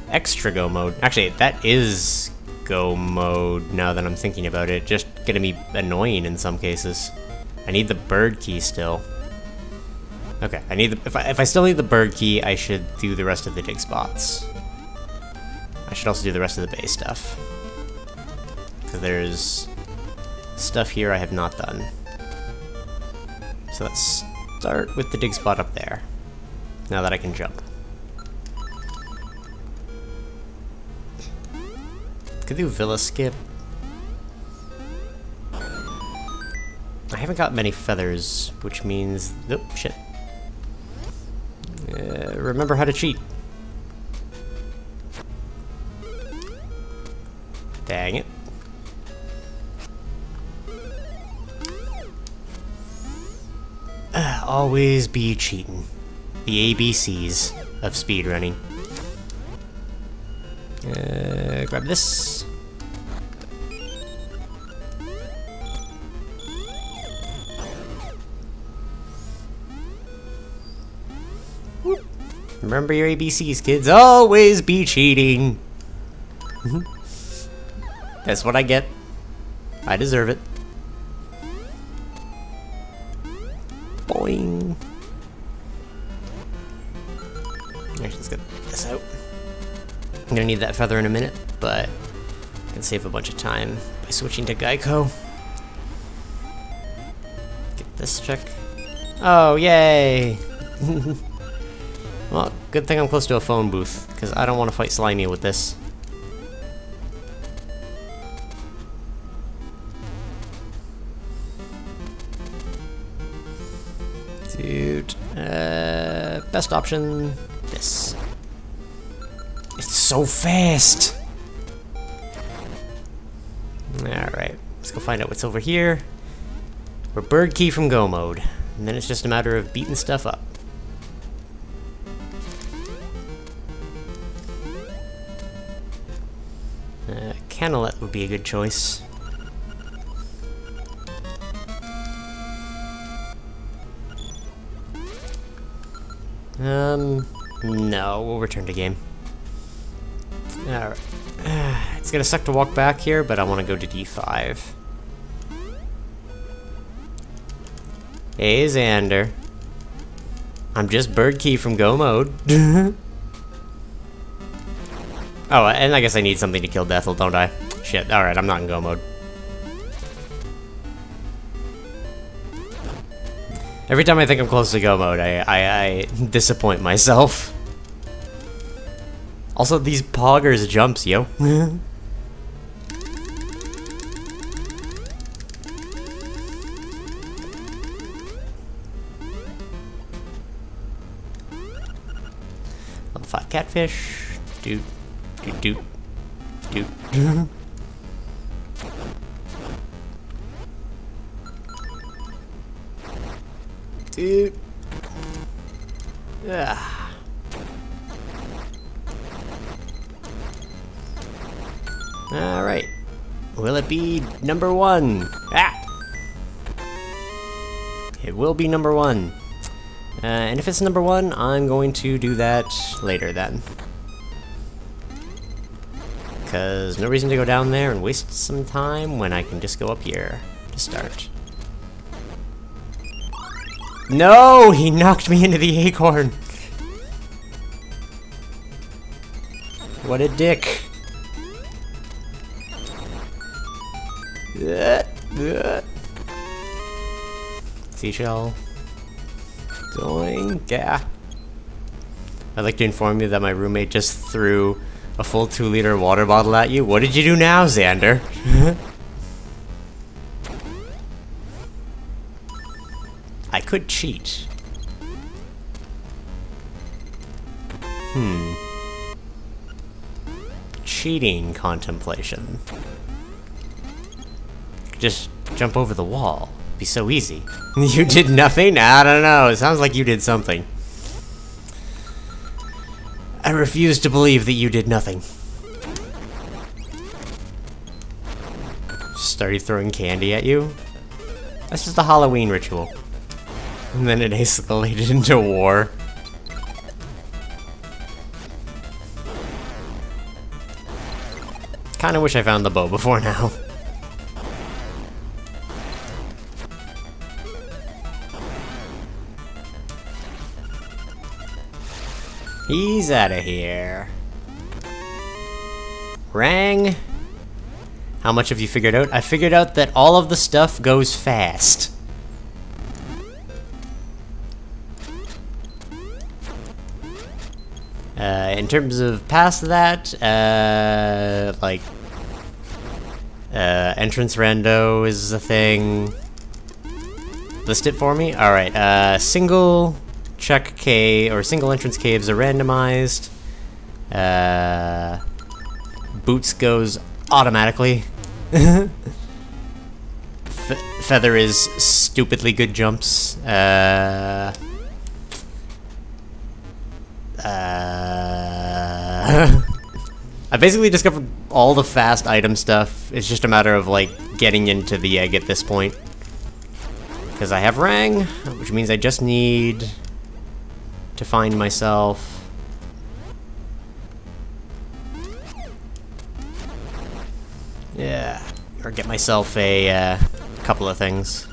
Extra go mode. Actually, that is go mode now that I'm thinking about it. Just gonna be annoying in some cases. I need the bird key still. Okay, I need the, if I still need the bird key, I should do the rest of the dig spots. I should also do the rest of the base stuff. Because there's stuff here I have not done. So let's start with the dig spot up there. Now that I can jump. Could do Villa Skip. I haven't got many feathers, which means... Nope, shit. Remember how to cheat. Dang it. Always be cheating. The ABCs of speedrunning. Grab this. Whoop. Remember your ABCs, kids. Always be cheating. That's what I get. I deserve it. Boing. Actually, let's get this out. I'm gonna need that feather in a minute, but I can save a bunch of time by switching to Geico. Get this check. Oh, yay! Well, good thing I'm close to a phone booth, because I don't want to fight Slimy with this. Dude, best option, this. It's so fast! Alright, let's go find out what's over here. We're bird key from go mode, and then it's just a matter of beating stuff up. Canalet would be a good choice. No, we'll return to game. Alright. It's gonna suck to walk back here, but I want to go to D5. Hey, Xander. I'm just bird key from go mode. Oh, and I guess I need something to kill Deathel, don't I? Shit, alright, I'm not in go mode. Every time I think I'm close to go mode, I disappoint myself. Also, these poggers jumps, yo. Level 5 catfish. Doot. Doot doot. Doot. Dude. Ah. Alright. Will it be number 1? Ah! It will be number 1. And if it's number 1, I'm going to do that later then. Because no reason to go down there and waste some time when I can just go up here to start. No! He knocked me into the acorn! What a dick. Seashell. Going. Yeah. I'd like to inform you that my roommate just threw a full 2-liter water bottle at you. What did you do now, Xander? I could cheat. Cheating contemplation. Just jump over the wall. It'd be so easy. You did nothing? I don't know. It sounds like you did something. I refuse to believe that you did nothing. started throwing candy at you. That's just a Halloween ritual. And then it escalated into war. Kinda wish I found the bow before now. He's out of here. Rang. How much have you figured out? I figured out that all of the stuff goes fast. In terms of past that, like, entrance rando is a thing. List it for me? Alright, single check cave, or single entrance caves are randomized. Boots goes automatically. Feather is stupidly good jumps. I basically discovered all the fast item stuff. It's just a matter of, like, getting into the egg at this point. Because I have Rang, which means I just need to find myself... yeah, or get myself a couple of things.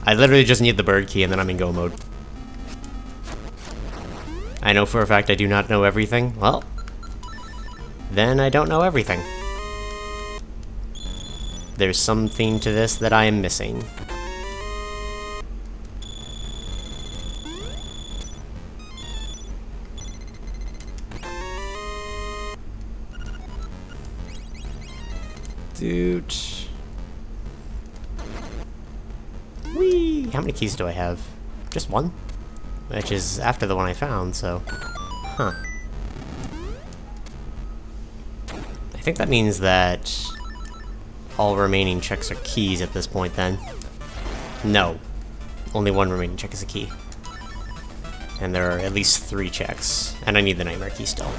I literally just need the bird key and then I'm in go mode. I know for a fact I do not know everything. Well, then I don't know everything. There's something to this that I am missing. Dude. Whee! How many keys do I have? Just one? Which is after the one I found, so... huh. I think that means that all remaining checks are keys at this point, then. No. Only one remaining check is a key. And there are at least 3 checks. And I need the nightmare key still.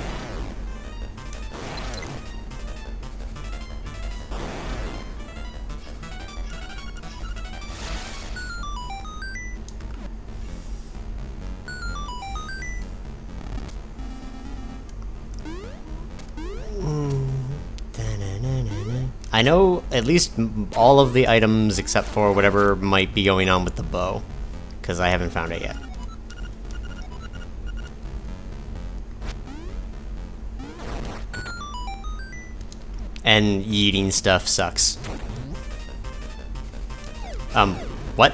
I know at least all of the items except for whatever might be going on with the bow, because I haven't found it yet. And yeeting stuff sucks. What?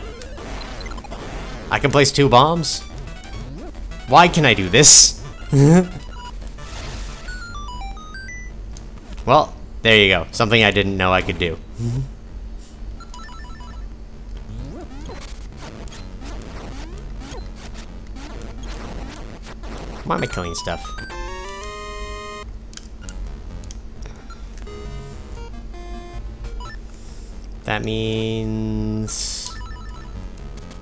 I can place 2 bombs? Why can I do this? Well, there you go. Something I didn't know I could do. Why am I killing stuff? That means...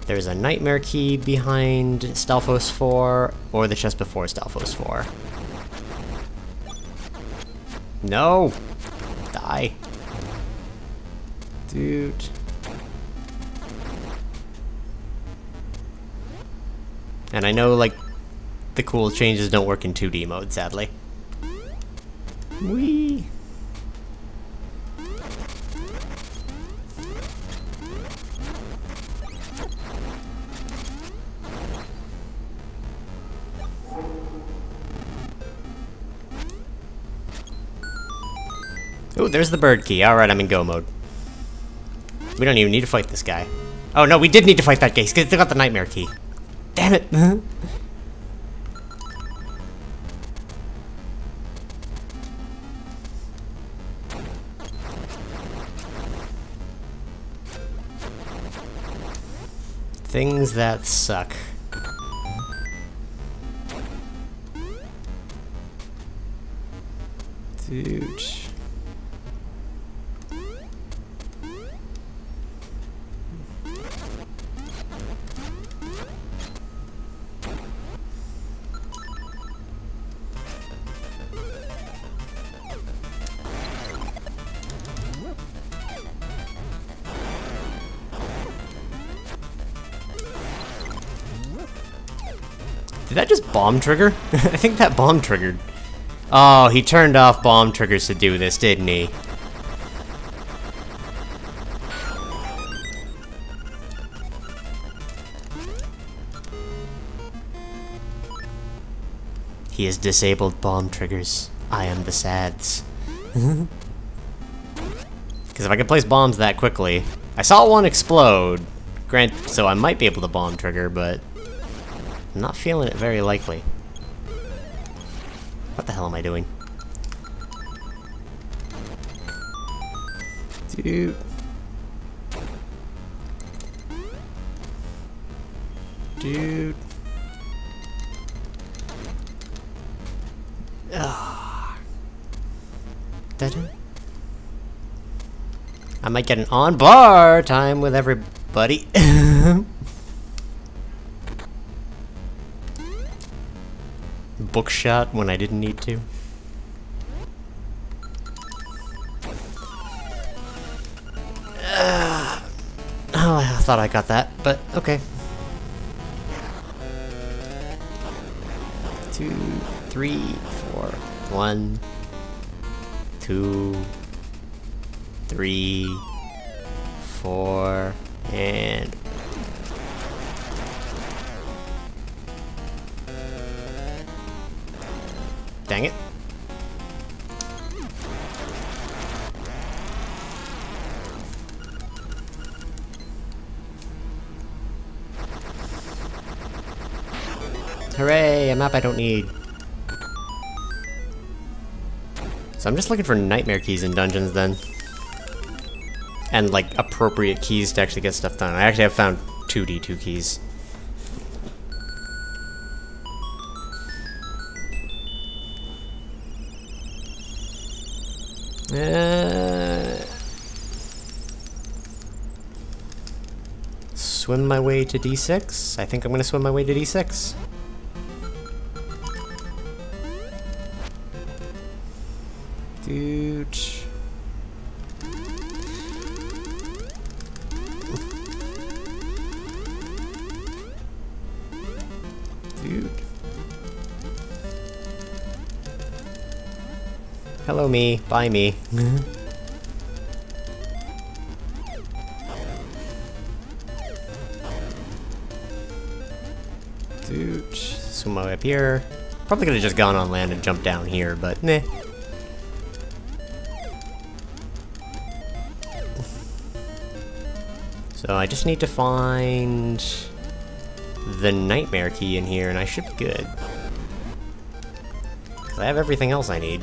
there's a nightmare key behind Stalfos 4, or the chest before Stalfos 4. No! Die. Dude. And I know, like, the cool changes don't work in 2D mode, sadly. Whee! Ooh, there's the bird key. Alright, I'm in go mode. We don't even need to fight this guy. Oh no, we did need to fight that guy. He's got the nightmare key. Damn it! Things that suck. Dude. that just bomb trigger? I think that bomb triggered. Oh, he turned off bomb triggers to do this, didn't he? He has disabled bomb triggers. I am the sads. Because if I can place bombs that quickly... I saw one explode, so I might be able to bomb trigger, but... I'm not feeling it very likely. What the hell am I doing? Dude. Dude. Ah. I might get an on-bar time with everybody. Bookshot when I didn't need to. Oh, I thought I got that, but okay. 2, 3, 4. 1, 2, 3, 4, and... Dang it. Hooray, a map I don't need. So I'm just looking for nightmare keys in dungeons then. And like appropriate keys to actually get stuff done. I actually have found 2 D2 keys. Swim my way to D6? I think I'm gonna swim my way to D6. Dude. Dude. Hello me, bye me. Dude, swim my way up here. Probably could have just gone on land and jumped down here, but meh. So I just need to find the nightmare key in here, and I should be good. 'Cause I have everything else I need.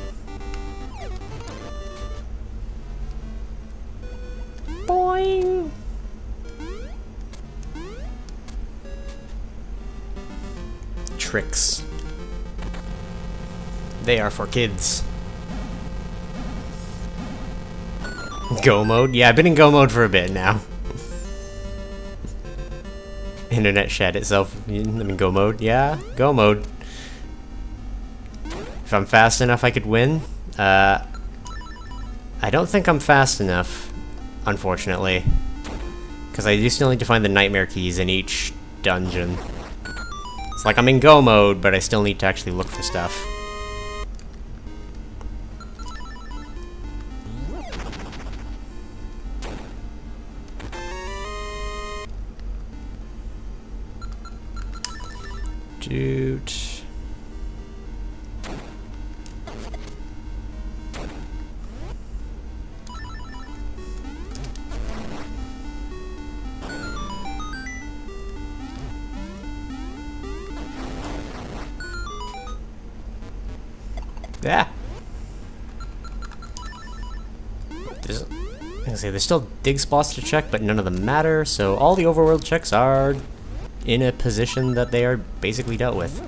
Boing! Tricks. They are for kids. Go mode? Yeah, I've been in go mode for a bit now. Internet shed itself. I mean, go mode? Yeah, go mode. If I'm fast enough, I could win. I don't think I'm fast enough, unfortunately. Because I do still need to find the nightmare keys in each dungeon. It's like I'm in go mode, but I still need to actually look for stuff. Dude. Yeah. There's still dig spots to check, but none of them matter, so all the overworld checks are in a position that they are basically dealt with.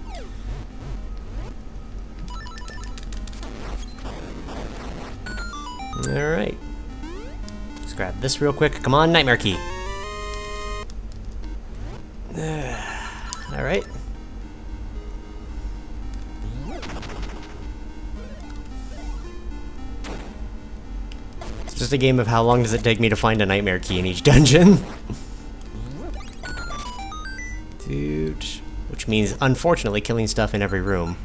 Alright. Let's grab this real quick. Come on, nightmare key. Alright. It's just a game of how long does it take me to find a nightmare key in each dungeon. Dude, which which means, unfortunately, killing stuff in every room.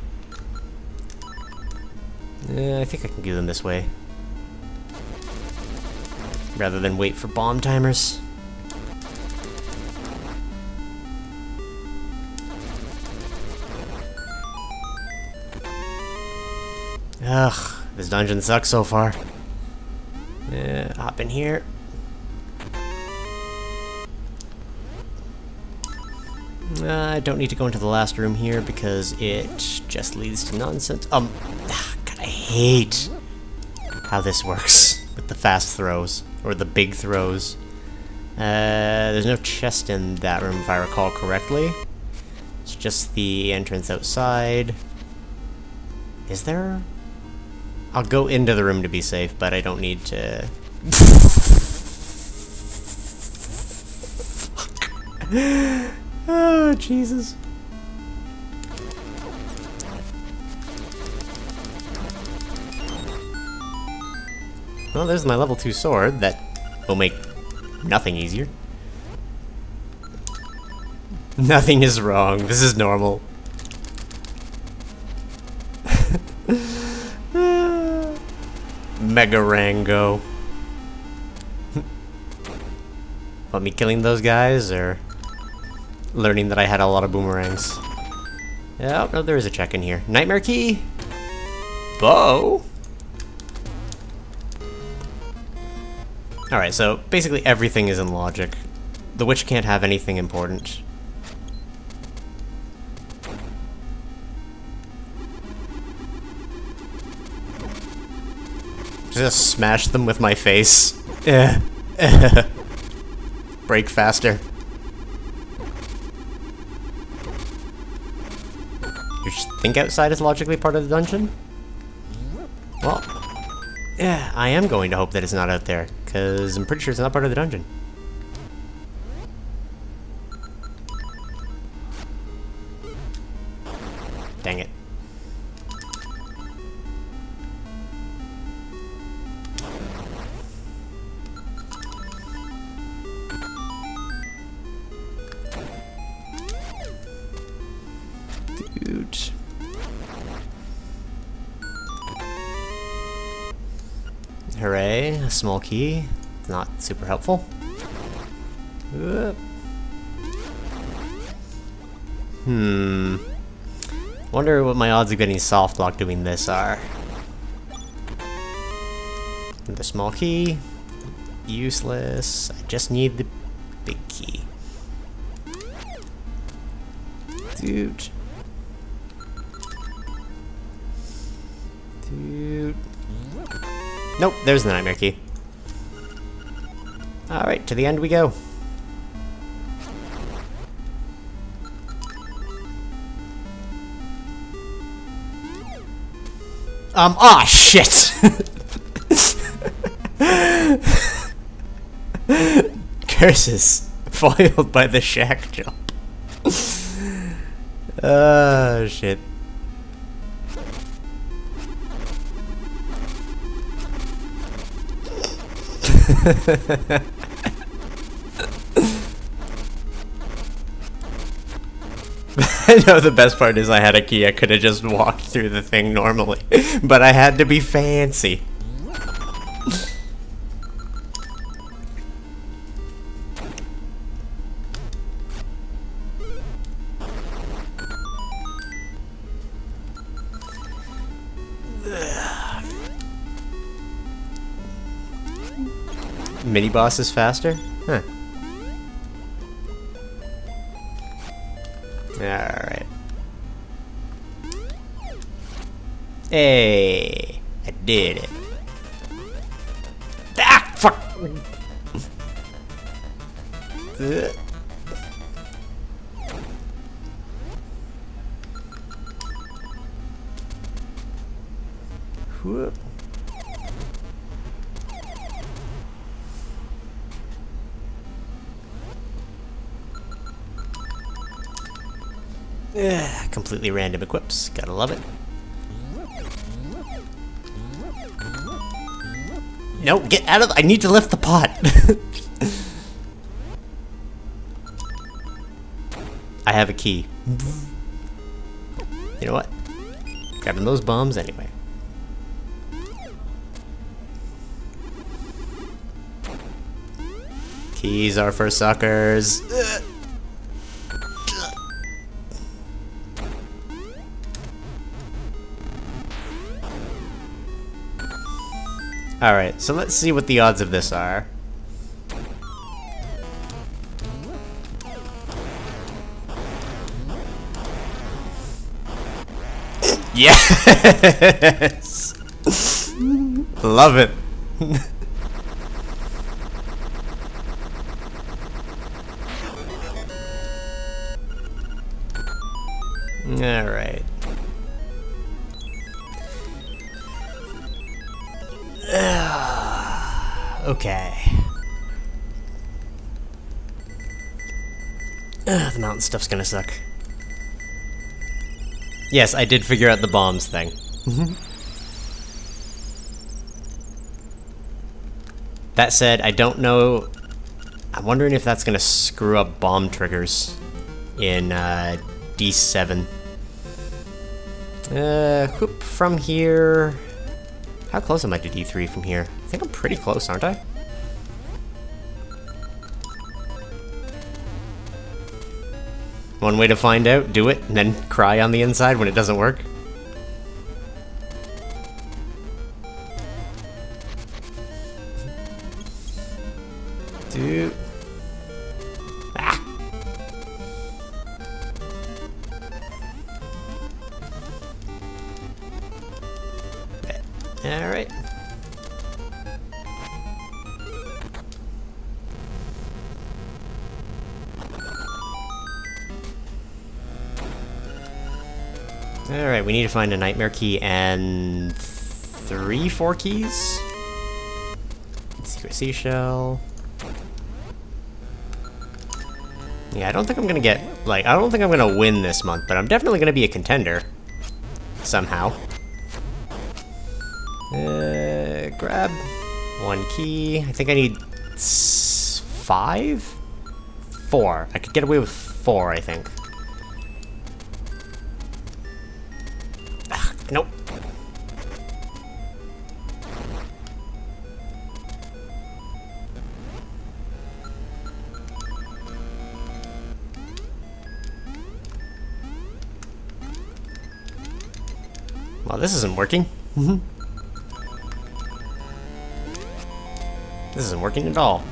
I think I can do them this way. Rather than wait for bomb timers. Ugh, this dungeon sucks so far. Hop in here. I don't need to go into the last room here because it just leads to nonsense. God, I hate how this works with the fast throws, or the big throws. There's no chest in that room if I recall correctly. It's just the entrance outside. Is there? I'll go into the room to be safe, but I don't need to... Oh, Jesus. Well, there's my level 2 sword. That will make nothing easier. Nothing is wrong. This is normal. Mega Rango. Want me killing those guys, or learning that I had a lot of boomerangs? Yeah, oh, no, there is a check in here. Nightmare key! Bow! Alright, so basically everything is in logic. The witch can't have anything important. Just smash them with my face. Break faster. You think outside is logically part of the dungeon? Well, yeah, I am going to hope that it's not out there, because I'm pretty sure it's not part of the dungeon. Dang it. Dude. Hooray, a small key. Not super helpful. Wonder what my odds of getting soft lock doing this are. The small key. Useless. I just need the big key. Dude. Dude. Nope, there's the nightmare key. Alright, to the end we go. Aw, shit! Curses. Foiled by the shack jump. Oh, shit. I know the best part is I had a key. I could have just walked through the thing normally, but I had to be fancy. Mini boss is faster? Huh. Alright. Hey! I did it. Ah! Fuck! Whoop. Completely random equips. Gotta love it. No, get out of I need to lift the pot. I have a key. You know what? Grabbing those bombs anyway. Keys are for suckers. Alright, so let's see what the odds of this are. Yes! Love it. Alright. Okay. The mountain stuff's gonna suck. Yes, I did figure out the bombs thing. That said, I don't know... I'm wondering if that's gonna screw up bomb triggers in D7. Whoop, from here... How close am I to D3 from here? I think I'm pretty close, aren't I? One way to find out, do it, and then cry on the inside when it doesn't work. Dude. Ah! Alright. Alright, we need to find a nightmare key and 4 keys? Secret seashell. Yeah, I don't think I'm gonna get, like, I don't think I'm gonna win this month, but I'm definitely gonna be a contender. Somehow. Grab 1 key. I think I need 5? 4. I could get away with 4, I think. Ugh, nope. Well, this isn't working. This isn't working at all.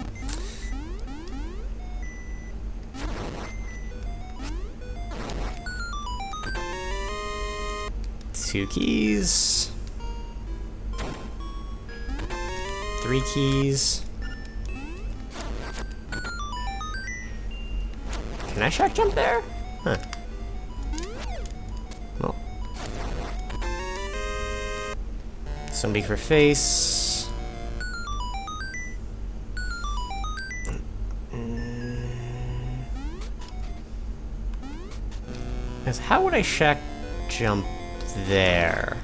Two keys. 3 keys. Can I shock jump there? Huh. Well. Somebody for face. How would I shack jump there?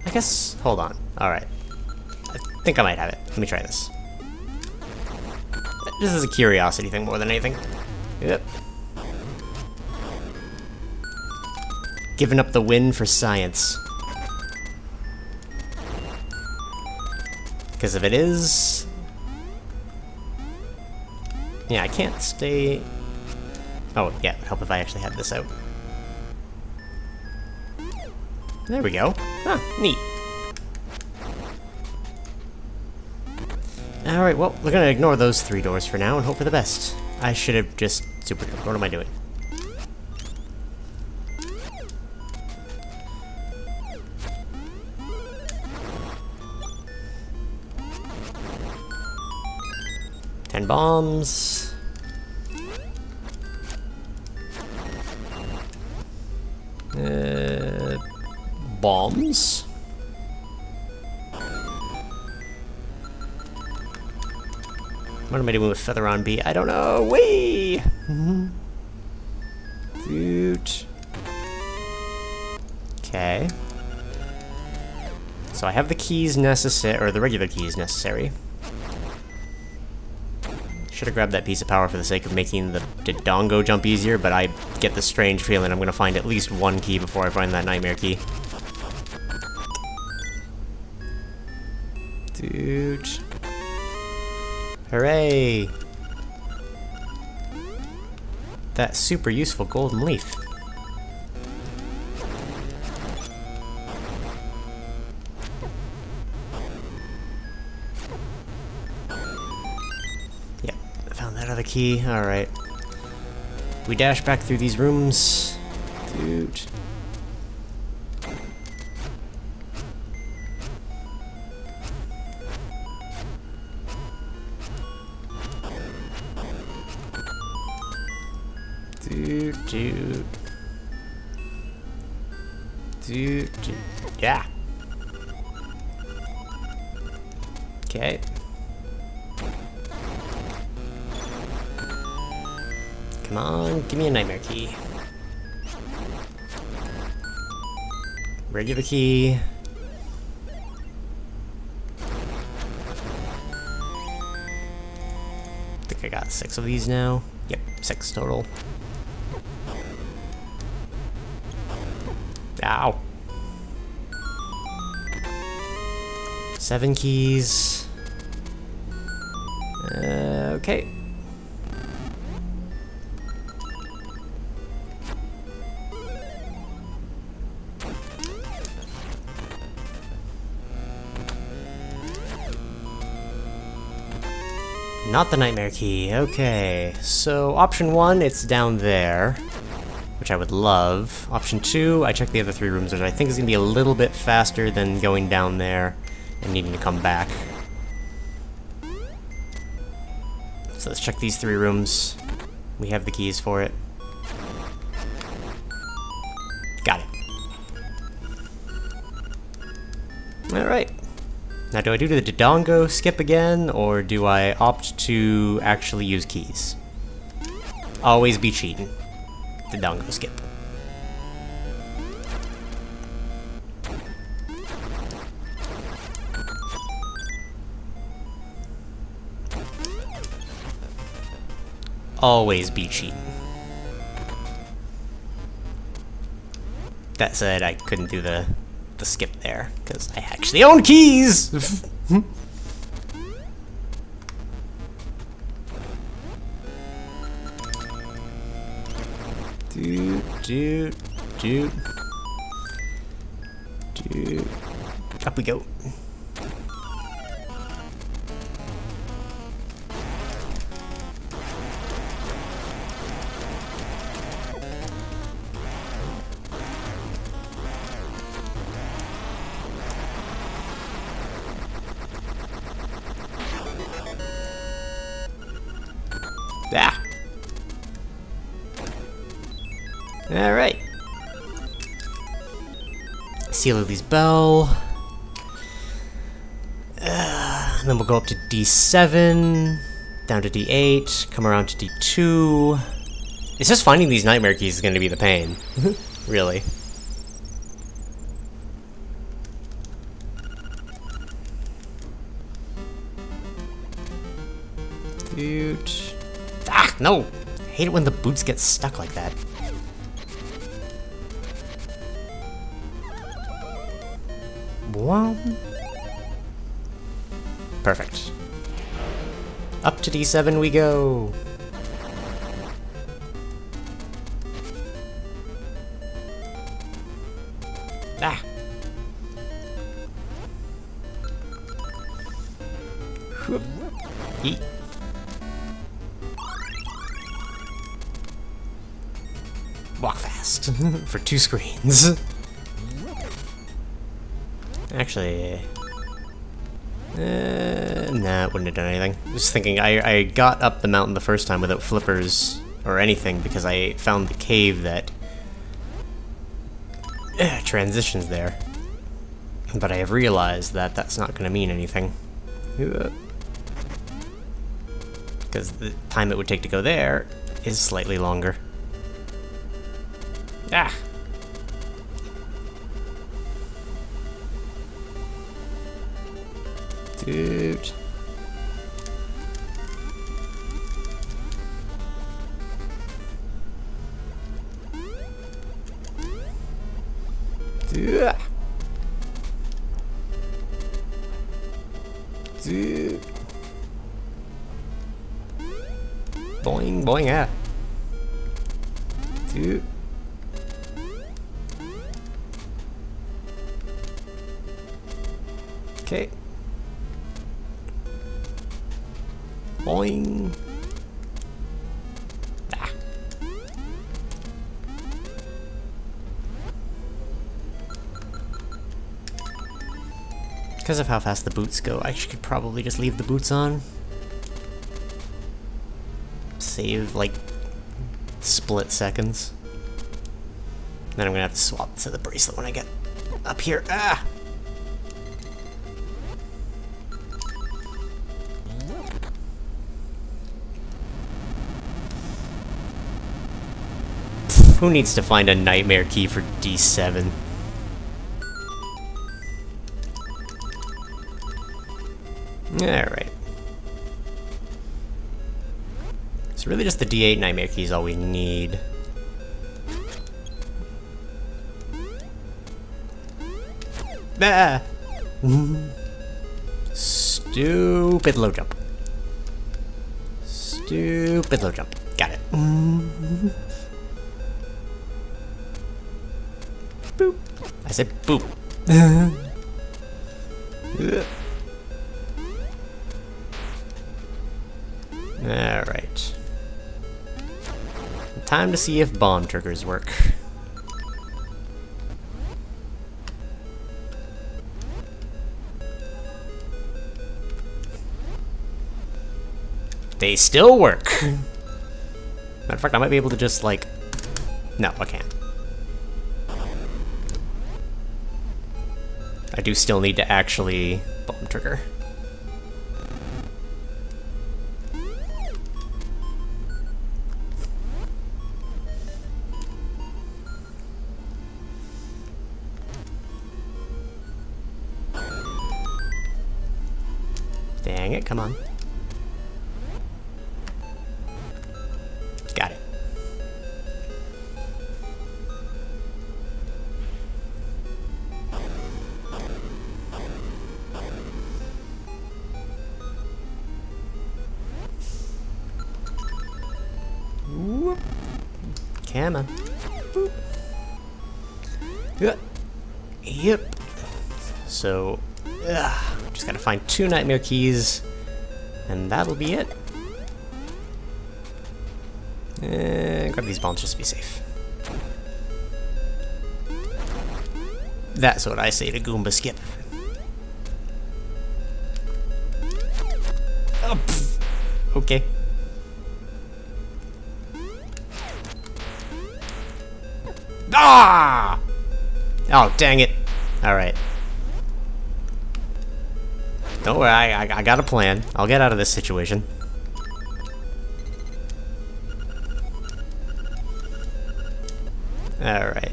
I guess, hold on. Alright. I think I might have it. Let me try this. This is a curiosity thing more than anything. Yep. Giving up the win for science. Because if it is... Yeah, I can't stay... Oh, yeah, it would help if I actually had this out. There we go. Huh, neat. Alright, well, we're gonna ignore those 3 doors for now and hope for the best. I should have just super... What am I doing? Ten bombs. Bombs? What am I doing with Feather on B? I don't know. Whee! Dude. Okay. So I have the keys necessary, or the regular keys necessary. should have grabbed that piece of power for the sake of making the Dodongo jump easier, but I get the strange feeling I'm gonna find at least one key before I find that nightmare key. Dude. Hooray! That super useful golden leaf. Yep, found that other key. Alright. We dash back through these rooms. Dude. Dude. Yeah. Okay. Come on, give me a nightmare key. Regular key. I think I got 6 of these now. Yep, 6 total. Ow. 7 keys. Okay. Not the nightmare key. Okay. So option 1, it's down there, which I would love. Option 2, I checked the other 3 rooms, which I think is going to be a little bit faster than going down there and needing to come back. So let's check these 3 rooms. We have the keys for it. Got it. Alright. Now do I do the Dodongo skip again, or do I opt to actually use keys? Always be cheating. Dodongo skip. Always be cheating. That said, I couldn't do the skip there, because I actually own keys! Dude. Up we go. Ah. Alright. Seal Lily's Bell. And then we'll go up to D7, down to D8, come around to D2. It's just finding these nightmare keys is going to be the pain. Really. Dude. Ah, no! I hate it when the boots get stuck like that. Well, perfect. Up to D7 we go. Ah. Eat. Walk fast for 2 screens. Actually, nah, it wouldn't have done anything. Just thinking, I got up the mountain the first time without flippers or anything because I found the cave that transitions there. But I have realized that that's not going to mean anything. Because the time it would take to go there is slightly longer. Ah! Dude. Yeah. Boing, boing, ah. Okay. Boing. Ah. Because of how fast the boots go, I could probably just leave the boots on. Save, like, split seconds. Then I'm gonna have to swap to the bracelet when I get up here. Ah! Who needs to find a nightmare key for D7? Alright. So really just the D8 nightmare key is all we need. Ah! Stupid low jump. Stupid low jump. Got it. Boop. I said boop. Alright. Time to see if bomb triggers work. They still work! Matter of fact, I might be able to just, like... No, I can't. I do still need to actually bomb trigger. Dang it, come on. Got it. Whoop. Come on. Boop. Yep. So, just gotta find 2 nightmare keys, and that'll be it. Grab these bombs just to be safe. That's what I say to Goomba skip. Oh, pfft. Okay. Ah! Oh, dang it. Alright. Don't worry, I got a plan. I'll get out of this situation. Alright.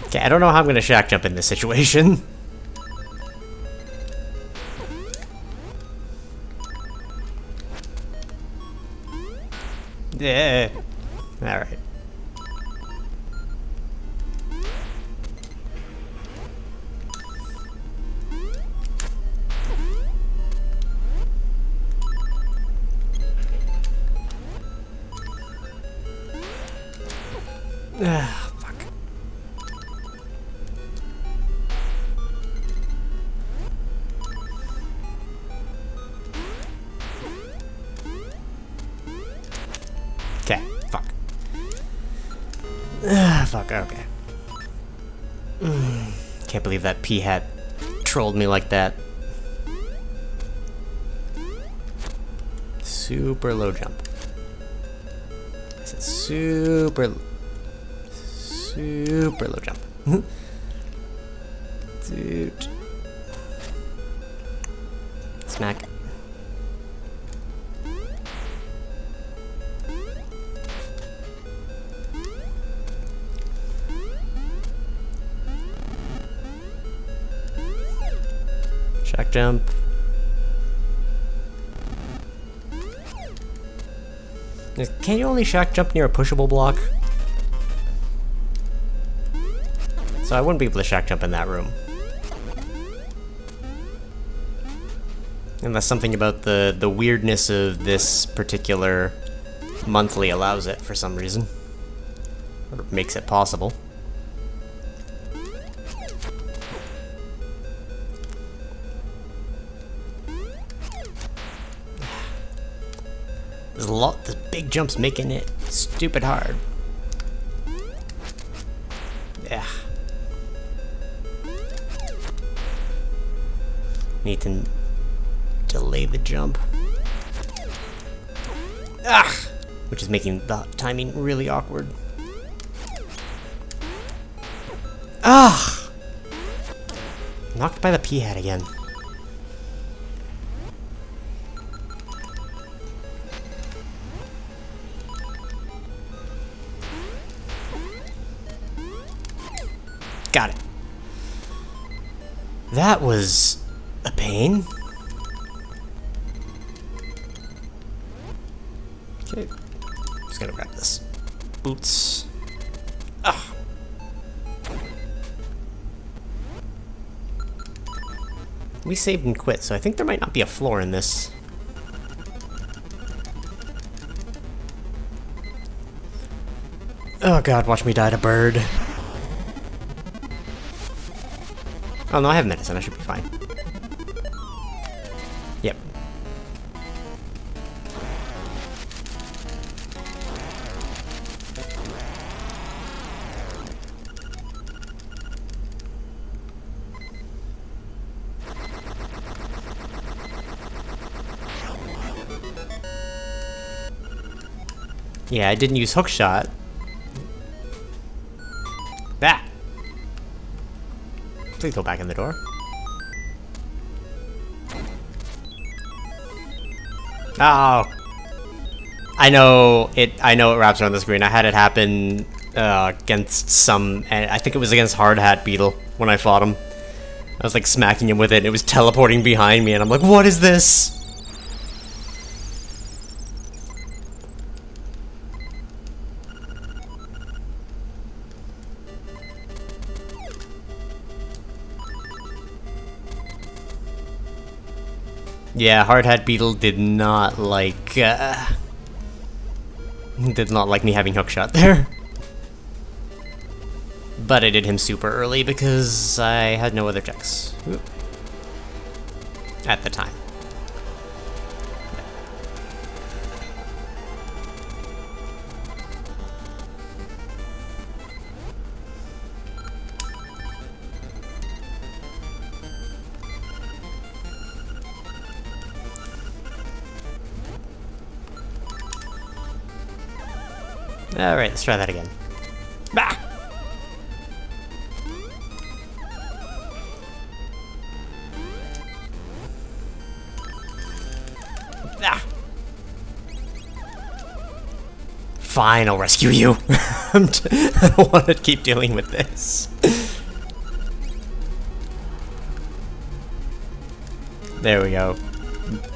Okay, I don't know how I'm gonna shack jump in this situation. Yeah. Alright. Ah, fuck. Okay, fuck. Ah, fuck, okay. Can't believe that P-hat trolled me like that. Super low jump. I said super low jump. Dude. Smack. Shack jump. Can you only shock jump near a pushable block? So I wouldn't be able to shock jump in that room. Unless something about the weirdness of this particular monthly allows it for some reason. Or makes it possible. There's a lot, the big jumps making it stupid hard. Yeah. Need to delay the jump. Ah! Which is making the timing really awkward. Ah! Knocked by the P-hat again. Got it. That was a pain. Okay. Just gonna grab this. Boots. Ah. We saved and quit, so I think there might not be a floor in this. Oh god, watch me die to bird. Oh no, I have medicine, I should be fine. Yep. Yeah, I didn't use hookshot. That. Please go back in the door. Oh. I know it wraps around the screen. I had it happen against some, I think it was against Hard Hat Beetle when I fought him. I was like smacking him with it and it was teleporting behind me and I'm like, what is this? Yeah, Hard Hat Beetle did not like me having hookshot there. But I did him super early because I had no other checks. Oop. At the time. Alright, let's try that again. Bah! Ah! Fine, I'll rescue you. I don't want to keep dealing with this. There we go.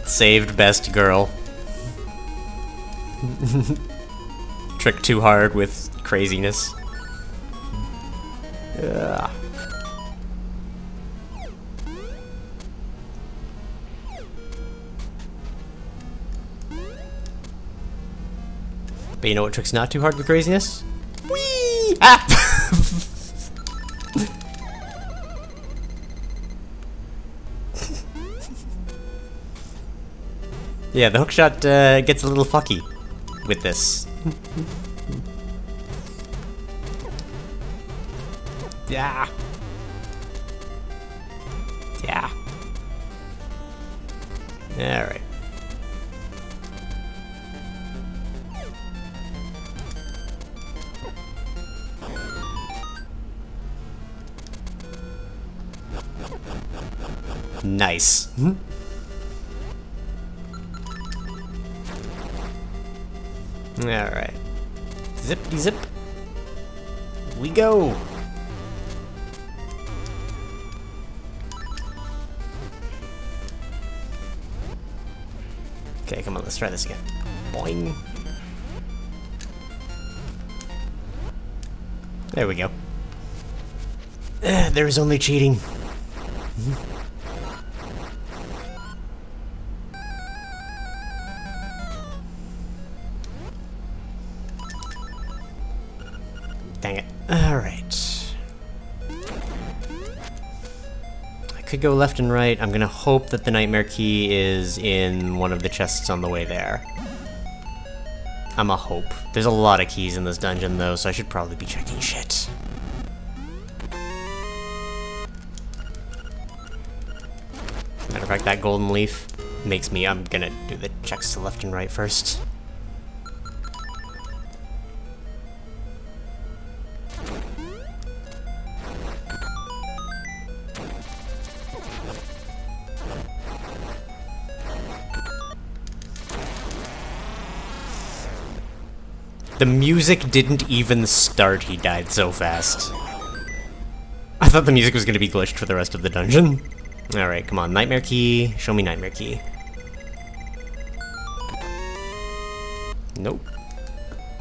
Saved best girl. Trick too hard with craziness. Ugh. But you know what trick's not too hard with craziness? Whee! Ah! Yeah, the hookshot gets a little fucky with this. Yeah. Yeah. Alright. Nice. Alright. Zippity zip. We go. Okay, come on, let's try this again. Boing. There we go. There was only cheating. Dang it. Alright. I could go left and right. I'm gonna hope that the nightmare key is in one of the chests on the way there. I'm a hope. There's a lot of keys in this dungeon though, so I should probably be checking shit. Matter of fact, that golden leaf makes me... I'm gonna do the checks to left and right first. The music didn't even start, he died so fast. I thought the music was gonna be glitched for the rest of the dungeon. Alright, come on, nightmare key. Show me nightmare key. Nope.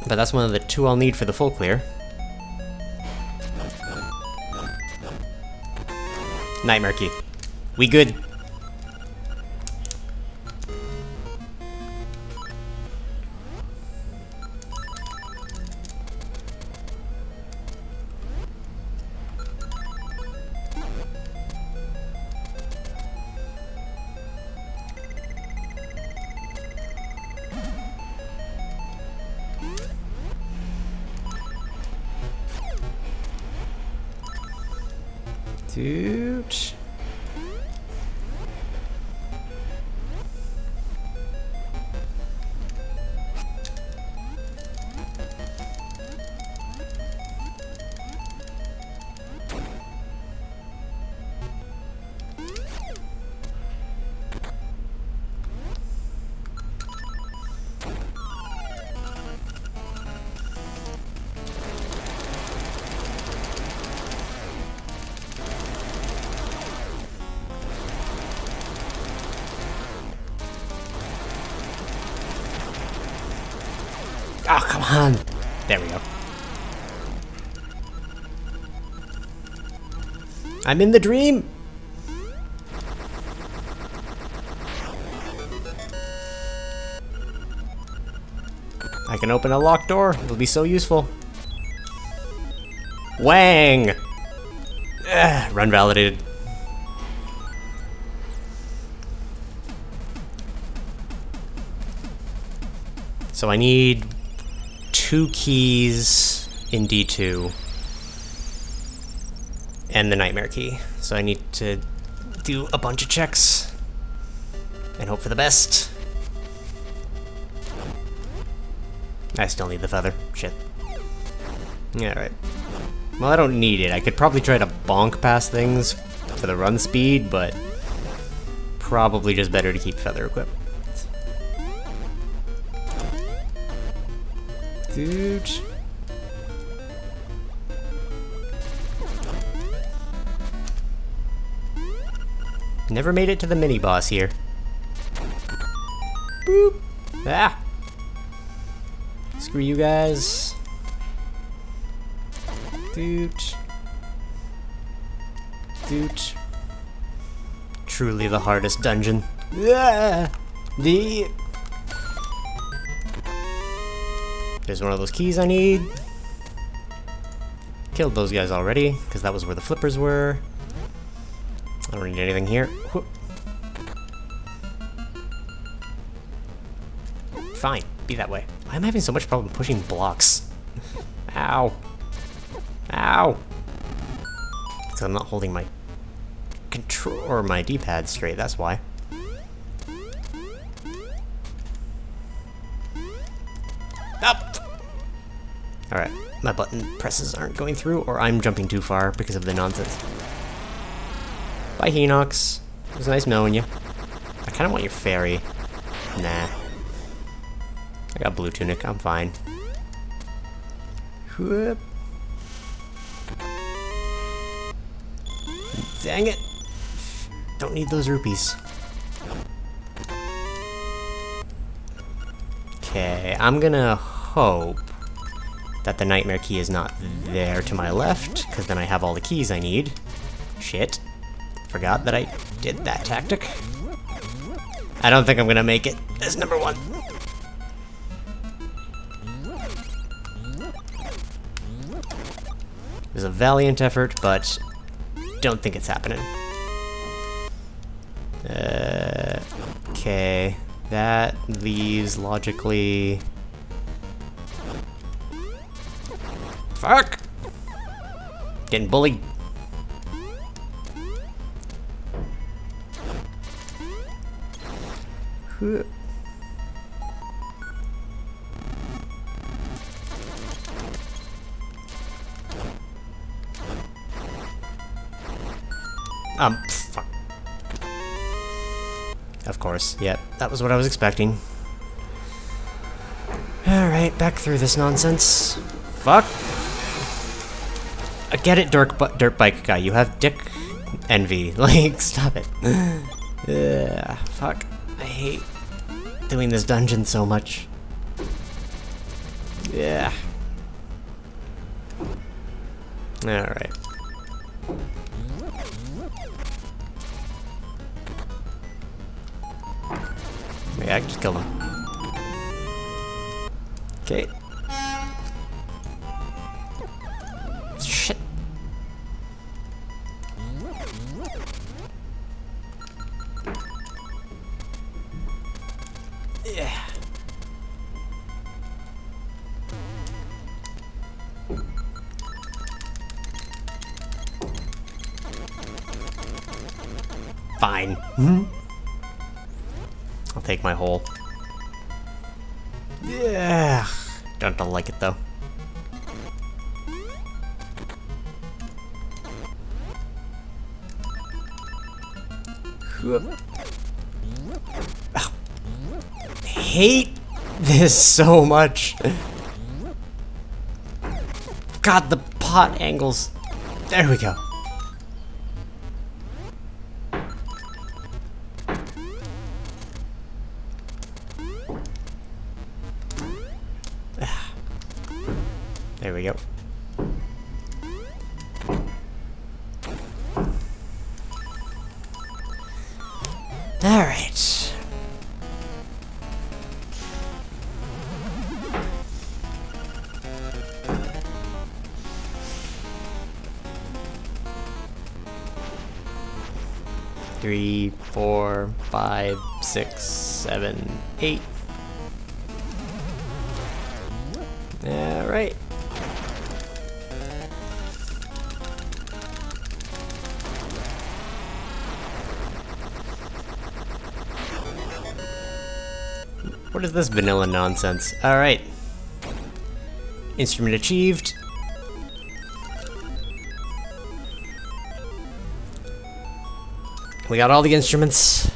But that's one of the two I'll need for the full clear. Nightmare key. We good. Dude. Oh, come on! There we go. I'm in the dream! I can open a locked door. It'll be so useful. Wang! Ugh, run validated. So I need 2 keys in D2 and the nightmare key. So I need to do a bunch of checks and hope for the best. I still need the feather. Shit. Alright. Well, I don't need it. I could probably try to bonk past things for the run speed, but probably just better to keep feather equipped. Dude. Never made it to the mini-boss here. Boop! Ah! Screw you guys. Dude. Dude. Truly the hardest dungeon. Ah! There's one of those keys I need. Killed those guys already, because that was where the flippers were. I don't need anything here. Whoop. Fine, be that way. Why am I having so much problem pushing blocks? Ow. Ow. Because I'm not holding my control or my D-pad straight, that's why. Up! Alright, my button presses aren't going through, or I'm jumping too far because of the nonsense. Bye, Henox. It was nice knowing you. I kind of want your fairy. Nah. I got blue tunic, I'm fine. Whoop. Dang it! Don't need those rupees. Okay, I'm gonna hope that the nightmare key is not there to my left, because then I have all the keys I need. Shit. Forgot that I did that tactic. I don't think I'm gonna make it as number 1. It was a valiant effort, but don't think it's happening. Okay. That leaves logically... Fuck! Getting bullied. Fuck. Of course, yep, that was what I was expecting. Alright, back through this nonsense. Fuck! I get it, dirt bike guy, you have dick envy. Like, stop it. Fuck. I hate doing this dungeon so much. Yeah. Alright. Yeah, I can just kill them. Okay. Shit. Yeah. Fine. I'll take my hole. Yeah. Don't like it though. I hate this so much. God, the pot angles. There we go. There we go. All right. Three, 4, 5, 6, 7, 8. All right. What is this vanilla nonsense? Alright. Instrument achieved. We got all the instruments.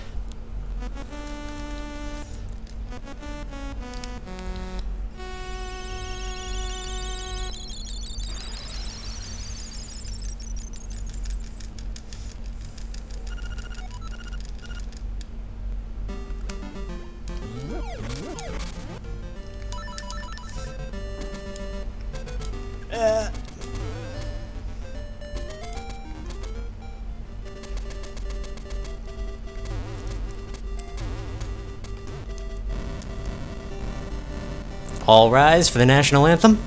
All rise for the national anthem.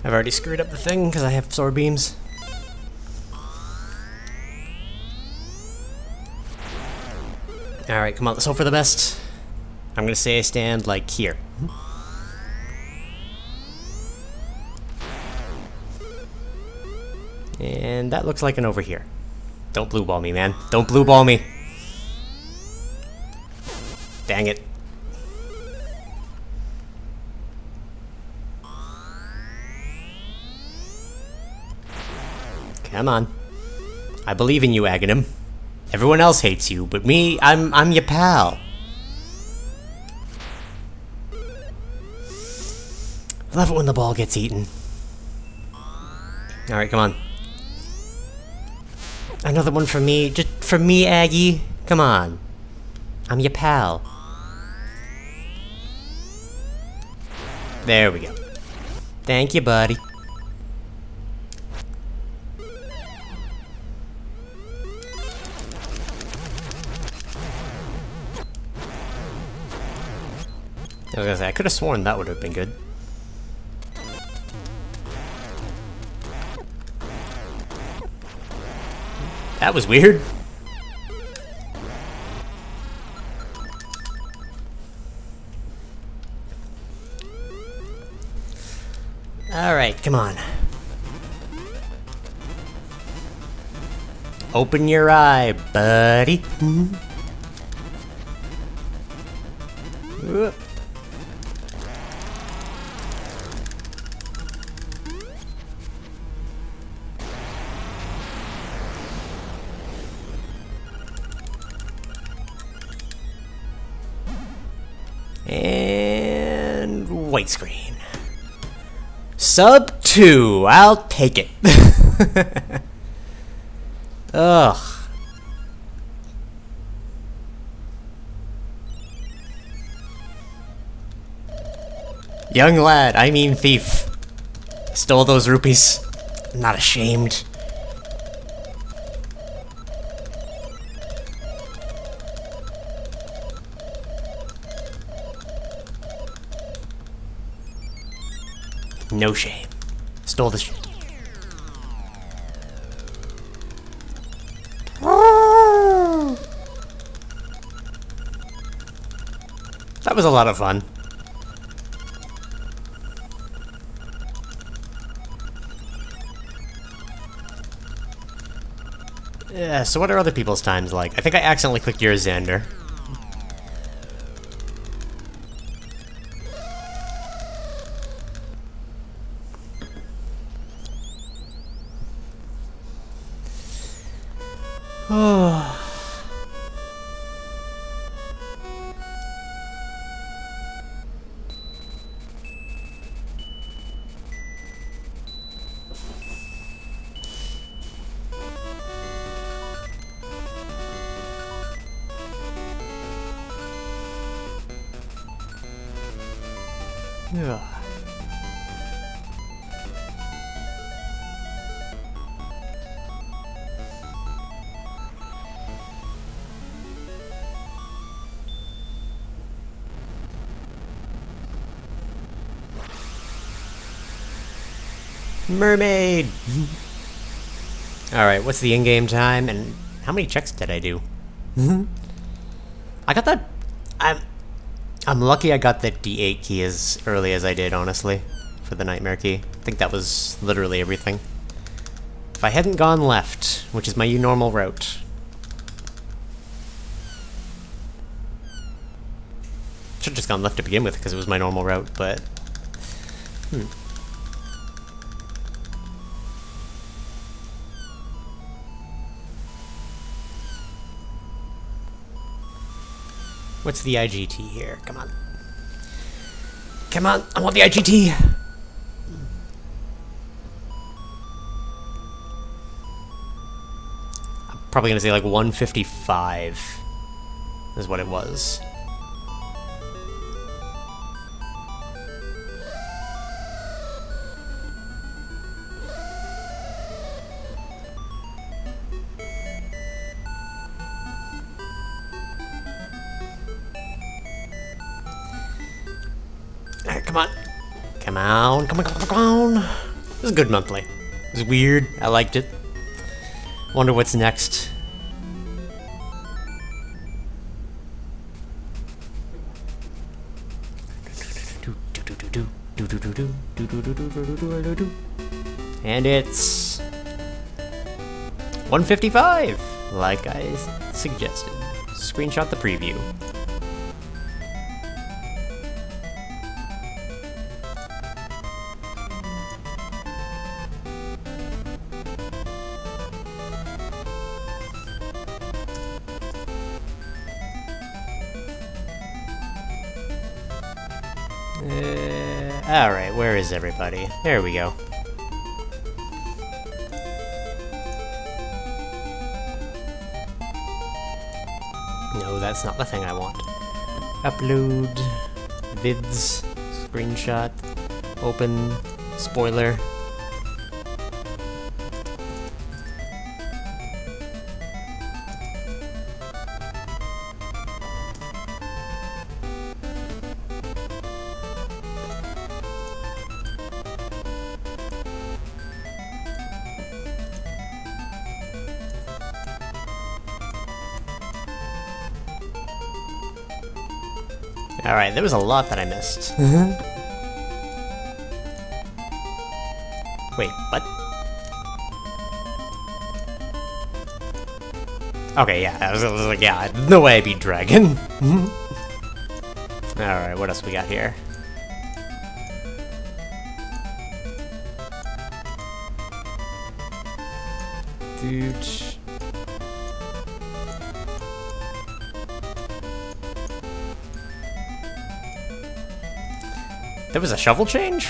I've already screwed up the thing because I have sword beams. Alright, come on, let's hope for the best. I'm gonna say I stand, like, here. And that looks like an over here. Don't blue ball me, man. Don't blue ball me. Dang it. Come on. I believe in you, Aghanim. Everyone else hates you, but me, I'm your pal. Love it when the ball gets eaten. Alright, come on. Another one for me. Just for me, Aggie. Come on. I'm your pal. There we go. Thank you, buddy. I was gonna say, I could have sworn that would have been good. That was weird. Alright, come on. Open your eye, buddy. And white screen. Sub 2, I'll take it. Ugh. Young lad, I mean thief. Stole those rupees. I'm not ashamed. No shame. Stole the shit. That was a lot of fun. Yeah, so what are other people's times like? I think I accidentally clicked yours, Xander. Oh. Yeah. Mermaid! Alright, what's the in-game time, and how many checks did I do? I got that... I'm lucky I got the D8 key as early as I did, honestly, for the Nightmare key. I think that was literally everything. If I hadn't gone left, which is my normal route... Should've just gone left to begin with, because it was my normal route, but... What's the IGT here? Come on. Come on, I want the IGT! I'm probably gonna say like 155 is what it was. Alright, come on. Come on, come on, come on, come on. was a good monthly. It was weird. I liked it. Wonder what's next. And it's 155, like I suggested. Screenshot the preview. Alright, where is everybody? There we go. No, that's not the thing I want. Upload, vids, screenshot, open, spoiler. Alright, there was a lot that I missed. Wait, what? Okay, yeah, I was like, yeah, no way I beat Dragon. Alright, what else we got here? Dude. There was a shovel change?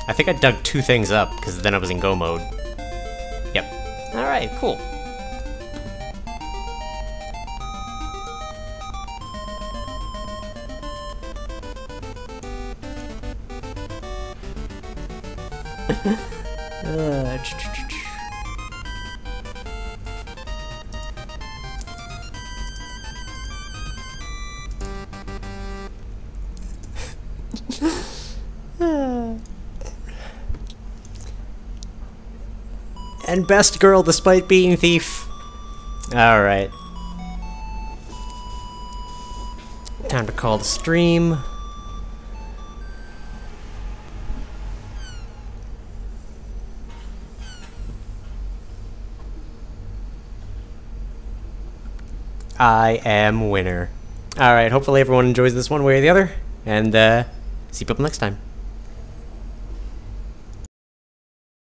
I think I dug 2 things up, because then I was in go mode. Yep. Alright, cool. And best girl despite being thief. Alright. Time to call the stream. I am winner. Alright, hopefully everyone enjoys this one way or the other. And see people next time.